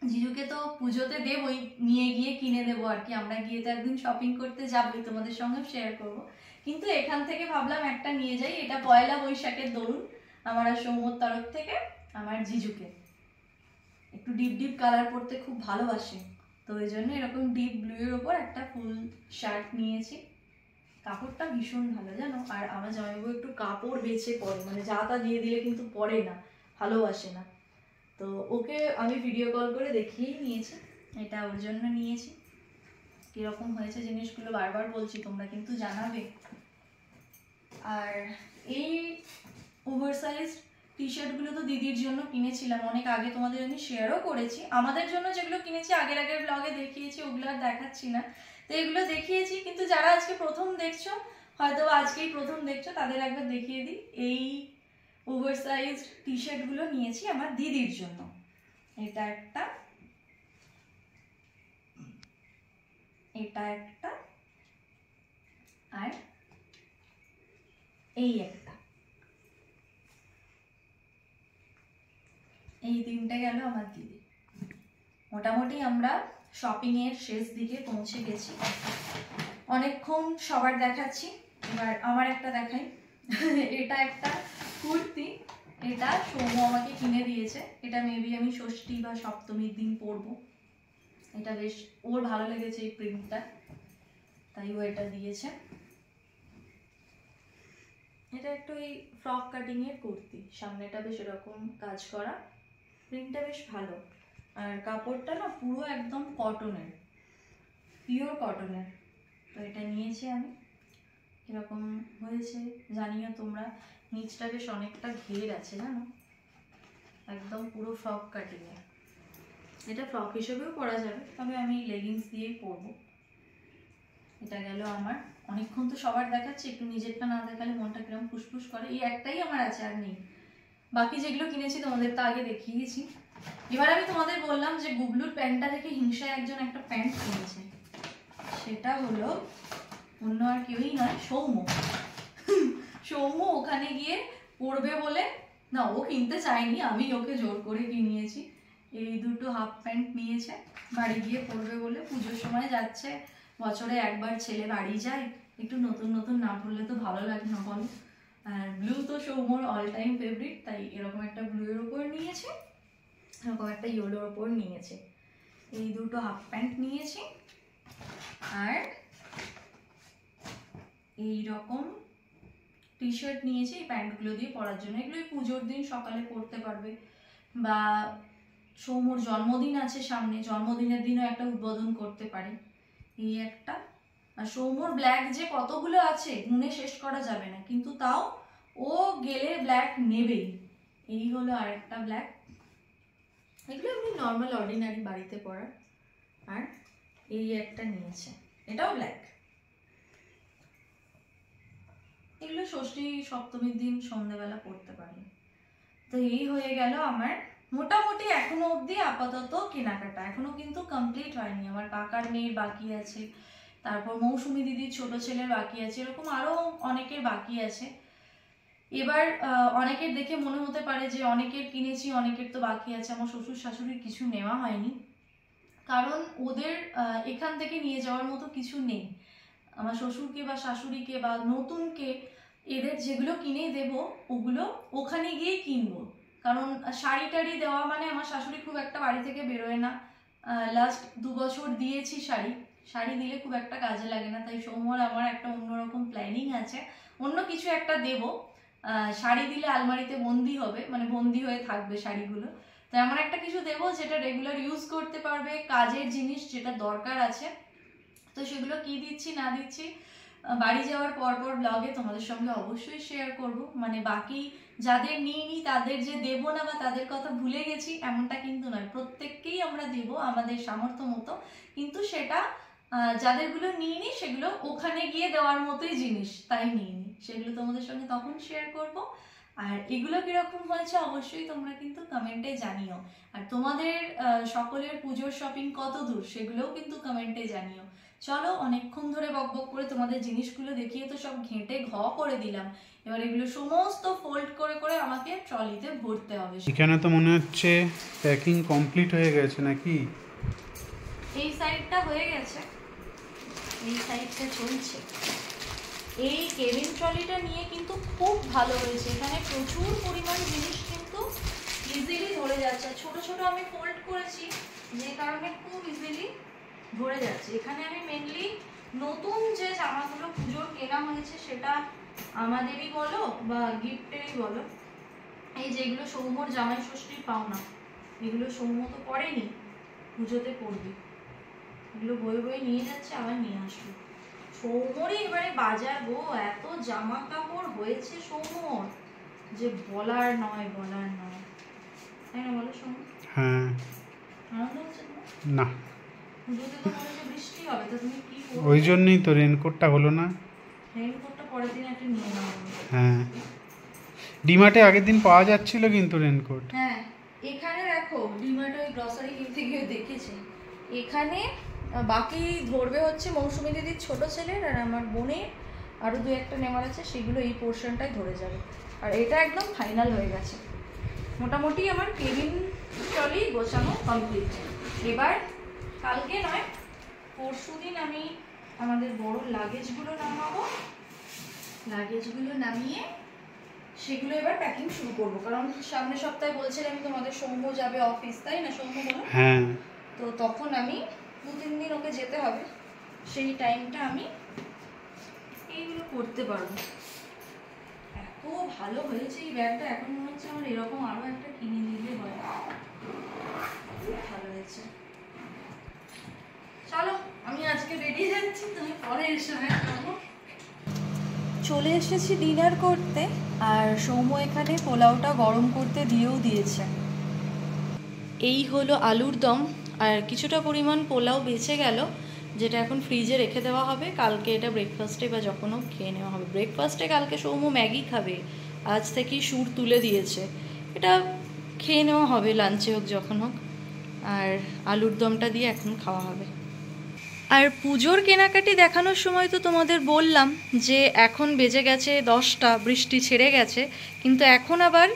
জিজুকে তো পুজোতে দেবই, নিয়ে গিয়ে কিনে দেবো আর কি। আমরা গিয়ে তো একদিন শপিং করতে যাবোই, তোমাদের সঙ্গে শেয়ার করব। কিন্তু এখান থেকে ভাবলাম একটা নিয়ে যাই, এটা পয়লা বৈশাখের দরুন আমার আর সৌম্যর তরফ থেকে আমার জিজুকে। একটু ডিপ ডিপ কালার পরতে খুব ভালোবাসে, তো ওই জন্য এরকম ডিপ ব্লু এর ওপর একটা ফুল শার্ট নিয়েছি। কাপড়টা ভীষণ ভালো জানো, আর আমার জামাইবাবু একটু কাপড় বেছে পরে, মানে যা তা দিয়ে দিলে কিন্তু পরে না, ভালোবাসে না। তো ওকে আমি ভিডিও কল করে দেখিয়েই নিয়েছি, এটা ওর জন্য নিয়েছি। কিরকম হয়েছে জিনিসগুলো বারবার বলছি, তোমরা কিন্তু জানাবে। আর এই ওভারসাইজ টি শার্টগুলো তো দিদির জন্য কিনেছিলাম অনেক আগে, তোমাদের আমি শেয়ারও করেছি। আমাদের জন্য যেগুলো কিনেছি আগের ব্লগে দেখিয়েছি, ওগুলো আর দেখাচ্ছি না। তো এগুলো দেখিয়েছি, কিন্তু যারা আজকে প্রথম দেখছো, হয়তো আজকেই প্রথম দেখছো, তাদের একবার দেখিয়ে দিই। এই ওভারসাইজ টি শার্টগুলো নিয়েছি আমার দিদির জন্য। এটা একটা, এটা একটা, আর এই একটা, এই তিনটে গেল আমার দিদি। মোটামুটি আমরা শপিং এর শেষ দিকে পৌঁছে গেছি। অনেকক্ষণ সবার দেখাচ্ছি, এবার আমার একটা দেখাই। এটা একটা কুর্তি, এটা সৌম্য আমাকে কিনে দিয়েছে। এটা মেবি আমি ষষ্ঠী বা সপ্তমীর দিন পরবো। এটা বেশ ওর ভালো লেগেছে এই প্রিন্টটা, তাই ও এটা দিয়েছে। এটা একটু এই ফ্রক কাটিং এর কুর্তি, সামনেটা বেশ এরকম কাজ করা, প্রিন্টটা বেশ ভালো। আর কাপড়টা না পুরো একদম কটনের, পিওর কটনের। তো এটা নিয়েছি আমি। কিরকম হয়েছে জানিও তোমরা। নিচটা বেশ অনেকটা ঘের আছে জানো, একদম পুরো ফ্রক কাটিং এ। এটা ফ্রক হিসেবেও পরা যাবে, তবে আমি লেগিংস দিয়েই পরবো। এটা গেল আমার। অনেকক্ষণ তো সবার দেখাচ্ছি, একটু নিজেরটা না দেখালে মনটা কিরকম ফুসফুস করে। এই একটাই আমার আছে, আর নেই। বাকি যেগুলো কিনেছি তোমাদের তো আগে দেখিয়েছি। এবার আমি তোমাদের বললাম যে গুবলুর প্যান্টটা দেখে হিংসায় একজন একটা প্যান্ট কিনেছে, সেটা হলো অন্য আর কেউই নয়, সৌম্য। সৌম্য ওখানে গিয়ে পরবে বলে, না ও কিনতে চায়নি, আমি ওকে জোর করে কিনিয়েছি। এই দুটো হাফ প্যান্ট নিয়েছে, বাড়ি গিয়ে পরবে বলে। পুজোর সময় যাচ্ছে, বছরে একবার ছেলে বাড়ি যায়, একটু নতুন নতুন না পরলে তো ভালো লাগে না বলো। আর ব্লু তো সৌম্যর অল টাইম ফেভারিট, তাই এরকম একটা ব্লু এর ওপর নিয়েছে, এরকম একটা ইয়েলোর ওপর নিয়েছে। এই দুটো হাফ প্যান্ট নিয়েছি, আর এই রকম টি শার্ট নিয়েছি এই প্যান্টগুলো দিয়ে পরার জন্য। এগুলো পুজোর দিন সকালে পরতে পারবে, বা সৌম্যর জন্মদিন আছে সামনে, জন্মদিনের দিনও একটা উদ্বোধন করতে পারে। এই একটা। আর সৌম্যর ব্ল্যাক যে কতগুলো আছে গুনে শেষ করা যাবে না, কিন্তু তাও ও গেলে ব্ল্যাক নেবেই। এই হলো আর একটা ব্ল্যাক। এগুলো এমনি নর্মাল অর্ডিনারি বাড়িতে পরার। আর এই একটা নিয়েছে, এটাও ব্ল্যাক। এগুলো ষষ্ঠী সপ্তমীর দিন সন্ধ্যেবেলা পড়তে পারি। তো এই হয়ে গেল আমার মোটামুটি এখনো অবধি আপাতত কেনাকাটা। এখনো কিন্তু কমপ্লিট হয়নি, আমার কাকার মেয়ের বাকি আছে, তারপর মৌসুমী দিদির ছোট ছেলের বাকি আছে, এরকম আরো অনেকের বাকি আছে। এবার অনেকের দেখে মনে হতে পারে যে অনেকের কিনেছি, অনেকের তো বাকি আছে। আমার শ্বশুর শাশুড়ির কিছু নেওয়া হয়নি, কারণ ওদের এখান থেকে নিয়ে যাওয়ার মতো কিছু নেই। আমার শ্বশুরকে বা শাশুড়িকে বা নতুনকে এদের যেগুলো কিনে দেব ওগুলো ওখানে গিয়েই কিনবো। কারণ শাড়ি টাড়ি দেওয়া মানে আমার শাশুড়ি খুব একটা বাড়ি থেকে বেরোয় না। লাস্ট 2 বছর দিয়েছি শাড়ি, শাড়ি দিলে খুব একটা কাজে লাগে না। তাই সোমবার আমার একটা অন্যরকম প্ল্যানিং আছে, অন্য কিছু একটা দেব। শাড়ি দিলে আলমারিতে বন্দি হবে, মানে বন্দি হয়ে থাকবে শাড়িগুলো। তাই আমার একটা কিছু দেবো যেটা রেগুলার ইউজ করতে পারবে, কাজের জিনিস যেটা দরকার আছে। তো সেগুলো কি দিচ্ছি না দিচ্ছি বাড়ি যাওয়ার পর ব্লগে তোমাদের সঙ্গে অবশ্যই শেয়ার করব। মানে বাকি যাদের নিইনি তাদের যে দেব না বা তাদের কথা ভুলে গেছি এমনটা কিন্তু নয়, প্রত্যেককেই আমরা দেব আমাদের সামর্থ্য মতো। কিন্তু সেটা যাদেরগুলো নিইনি সেগুলো ওখানে গিয়ে দেওয়ার মতোই জিনিস, তাই নিইনি, সেগুলো তোমাদের সঙ্গে তখন শেয়ার করব। আর এগুলো কিরকম হয়েছে অবশ্যই তোমরা কিন্তু কমেন্টে জানিও। আর তোমাদের সকলের পুজোর শপিং কত দূর সেগুলোও কিন্তু কমেন্টে জানিও। চলো, অনেকক্ষণ ধরে বকবক করে তোমাদের জিনিসগুলো দেখিয়ে তো সব ঘেঁটে করে দিলাম। এবার এগুলো সমস্ত ফোল্ড করে করে আমাকে ট্রলিতে ভরতে হবে। এখানে তো মনে হচ্ছে প্যাকিং কমপ্লিট হয়ে গেছে নাকি? এই সাইডটা হয়ে গেছে, এই সাইডটা চলছে। এই কেবিন ট্রলিটা নিয়ে কিন্তু খুব ভালো হয়েছে, এখানে প্রচুর পরিমাণ জিনিস কিন্তু ইজিলি ধরে যাচ্ছে। ছোট ছোট আমি ফোল্ড করেছি যে কারণে খুব ইজিলি ধরে যাচ্ছে। এখানে আমি মেনলি নতুন যে জামাগুলো পুজোর কেনা হয়েছে সেটা আমাদেরই বলো বা গিফটেরই বলো, এই যেগুলো সৌম্যর জামাই ষষ্ঠীর পাওনা, এগুলো সৌম্য তো পড়েনি, পুজোতে পড়বে, এগুলো বয়ে বয়ে নিয়ে যাচ্ছে, আবার নিয়ে আসবে। সৌম্যরই এবারে বাজার গো, এত জামা কাপড় হয়েছে সৌম্যর যে বলার নয়, বলার নয়, তাই না বলো সৌম্য? হ্যাঁ। আনন্দ হচ্ছে না, পুজোতে তো বলেছে বৃষ্টি হবে, তো তুমি কি করবে? ওই জন্যই তো রেনকোটটা হলো না। রেনকোটটা পরের দিন একটা নিয়ে নাও। হ্যাঁ, ডিমার্টে আগের দিন পাওয়া যাচ্ছিল কিন্তু রেনকোট। হ্যাঁ, এখানে দেখো ডিমার্টে ওই গ্রসারি কিনতে গিয়ে দেখেছি, এখানে বাকি ধরবে হচ্ছে মৌসুমী দিদির ছোট ছেলের আর আমার বোনের, আরও দু একটা নেওয়ার আছে, সেগুলো এই পোর্শনটাই ধরে যাবে। আর এটা একদম ফাইনাল হয়ে গেছে, মোটামুটি আমার কেবিন ট্রলি গোছানো কমপ্লিট। এবার কালকে নয় পরশু দিন আমি আমাদের বড় লাগেজগুলো নামাবো, লাগেজগুলো নামিয়ে সেগুলো এবার প্যাকিং শুরু করবো, কারণ সামনের সপ্তাহে বলছিলাম তোমাদের সৌম্য যাবে অফিস, তাই না সৌম্য বলো? হ্যাঁ। তো তখন আমি 2-3 দিন ওকে যেতে হবে, সেই টাইমটা আমি এইগুলো করতে পারবো। এত ভালো হয়েছে এই ব্যাগটা, এখন মনে হচ্ছে আমার এরকম আরো একটা কিনে নিলে হয়, ভালো হয়েছে। চলো আমি আজকে রেডি যাচ্ছি, তুমি পরে এসো। হ্যাঁ, চলে এসেছি ডিনার করতে, আর সৌম্য এখানে পোলাওটা গরম করতে দিয়েও দিয়েছে। এই হলো আলুর দম, আর কিছুটা পরিমাণ পোলাও বেঁচে গেল, যেটা এখন ফ্রিজে রেখে দেওয়া হবে, কালকে এটা ব্রেকফাস্টে বা যখন হোক খেয়ে নেওয়া হবে। ব্রেকফাস্টে কালকে সৌম্য ম্যাগি খাবে, আজ থেকেই সুর তুলে দিয়েছে, এটা খেয়ে নেওয়া হবে লাঞ্চে হোক যখন হোক। আর আলুর দমটা দিয়ে এখন খাওয়া হবে। আর পুজোর কেনাকাটি দেখানোর সময় তো তোমাদের বললাম যে এখন বেজে গেছে 10টা, বৃষ্টি ছেড়ে গেছে, কিন্তু এখন আবার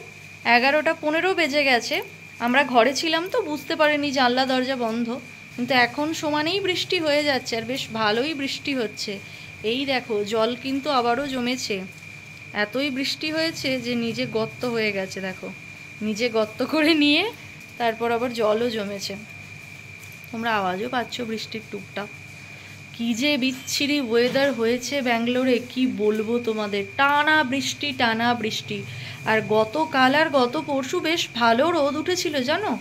11:15 বেজে গেছে। আমরা ঘরে ছিলাম তো বুঝতে পারিনি, জানলা দরজা বন্ধ, কিন্তু এখন সমানেই বৃষ্টি হয়ে যাচ্ছে, আর বেশ ভালোই বৃষ্টি হচ্ছে। এই দেখো জল কিন্তু আবারও জমেছে, এতই বৃষ্টি হয়েছে যে নিজে গর্ত হয়ে গেছে, দেখো নিজে গর্ত করে নিয়ে তারপর আবার জলও জমেছে। তোমরা আওয়াজও পাচ্ছ বৃষ্টির টুকটাক। কি যে বিচ্ছিরি ওয়েদার হয়েছে ব্যাঙ্গালোরে, কি বলবো তোমাদের, টানা বৃষ্টি টানা বৃষ্টি। আর গতকাল আর গত পরশু বেশ ভালো রোদ উঠেছিল জানো,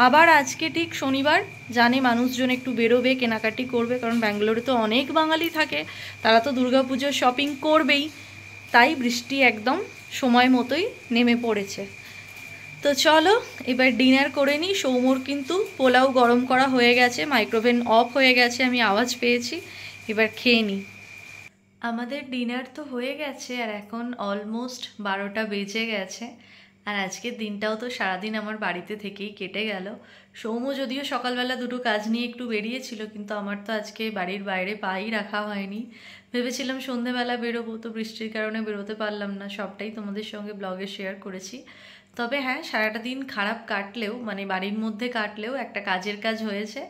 আবার আজকে ঠিক শনিবার, জানে মানুষজন একটু বেরোবে, কেনাকাটি করবে, কারণ ব্যাঙ্গালোরে তো অনেক বাঙালি থাকে, তারা তো দুর্গাপুজোর শপিং করবেই, তাই বৃষ্টি একদম সময় মতোই নেমে পড়েছে। তো চলো এবার ডিনার করে নিই। সৌম্যর কিন্তু পোলাও গরম করা হয়ে গেছে, মাইক্রোওভেন অফ হয়ে গেছে, আমি আওয়াজ পেয়েছি, এবার খেয়ে নিই। আমাদের ডিনার তো হয়ে গেছে, আর এখন অলমোস্ট 12টা বেজে গেছে। আর আজকের দিনটাও তো সারাদিন আমার বাড়িতে থেকেই কেটে গেল। সৌম্য যদিও সকালবেলা দুটো কাজ নিয়ে একটু বেরিয়েছিল, কিন্তু আমার তো আজকে বাড়ির বাইরে পাই রাখা হয়নি। ভেবেছিলাম সন্ধেবেলা বেরোবো, তো বৃষ্টির কারণে বেরোতে পারলাম না, সবটাই তোমাদের সঙ্গে ব্লগে শেয়ার করেছি। তবে হ্যাঁ, সারাটা দিন খারাপ কাটলেও, মানে বাড়ির মধ্যে কাটলেও একটা কাজের কাজ হয়েছে,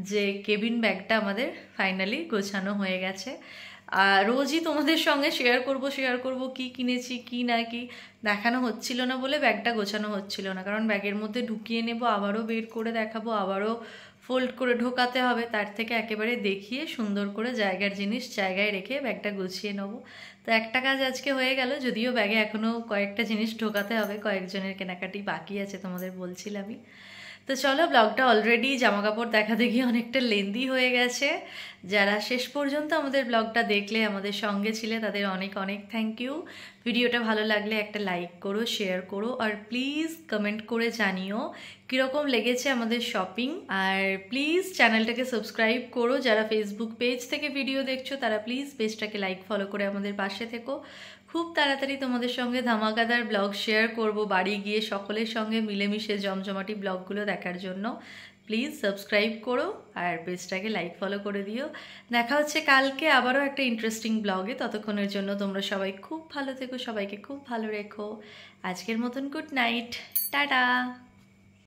যে কেবিন ব্যাগটা আমাদের ফাইনালি গোছানো হয়ে গেছে। আর রোজই তোমাদের সঙ্গে শেয়ার করব কি কিনেছি কি না কি দেখানো হচ্ছিল না বলে ব্যাগটা গোছানো হচ্ছিল না, কারণ ব্যাগের মধ্যে ঢুকিয়ে নেব, আবারও বের করে দেখাবো, আবারও ফোল্ড করে ঢোকাতে হবে, তার থেকে একেবারে দেখিয়ে সুন্দর করে জায়গার জিনিস জায়গায় রেখে ব্যাগটা গুছিয়ে নেব। তো একটা কাজ আজকে হয়ে গেল, যদিও ব্যাগে এখনও কয়েকটা জিনিস ঢোকাতে হবে, কয়েকজনের কেনাকাটি বাকি আছে তোমাদের বলছিলামই। তো চলো, ব্লগটা অলরেডি জামাকাপড় দেখাতে গিয়ে অনেকটা লেন্দি হয়ে গেছে। যারা শেষ পর্যন্ত আমাদের ব্লগটা দেখলে, আমাদের সঙ্গে ছিলে, তাদের অনেক অনেক থ্যাংক ইউ। ভিডিওটা ভালো লাগলে একটা লাইক করো, শেয়ার করো, আর প্লিজ কমেন্ট করে জানিও কীরকম লেগেছে আমাদের শপিং। আর প্লিজ চ্যানেলটাকে সাবস্ক্রাইব করো। যারা ফেসবুক পেজ থেকে ভিডিও দেখছো তারা প্লিজ পেজটাকে লাইক ফলো করে আমাদের পাশে থেকো। খুব তাড়াতাড়ি তোমাদের সঙ্গে ধামাকাদার ব্লগ শেয়ার করব বাড়ি গিয়ে, সকলের সঙ্গে মিলেমিশে জমজমাটি ব্লগগুলো দেখার জন্য। প্লিজ সাবস্ক্রাইব করো আর পেজটাকে লাইক ফলো করে দিও। দেখা হচ্ছে কালকে আবারও একটা ইন্টারেস্টিং ব্লগে। ততক্ষণের জন্য তোমরা সবাই খুব ভালো থেকো, সবাইকে খুব ভালো রেখো। আজকের মতন গুড নাইট, টাটা।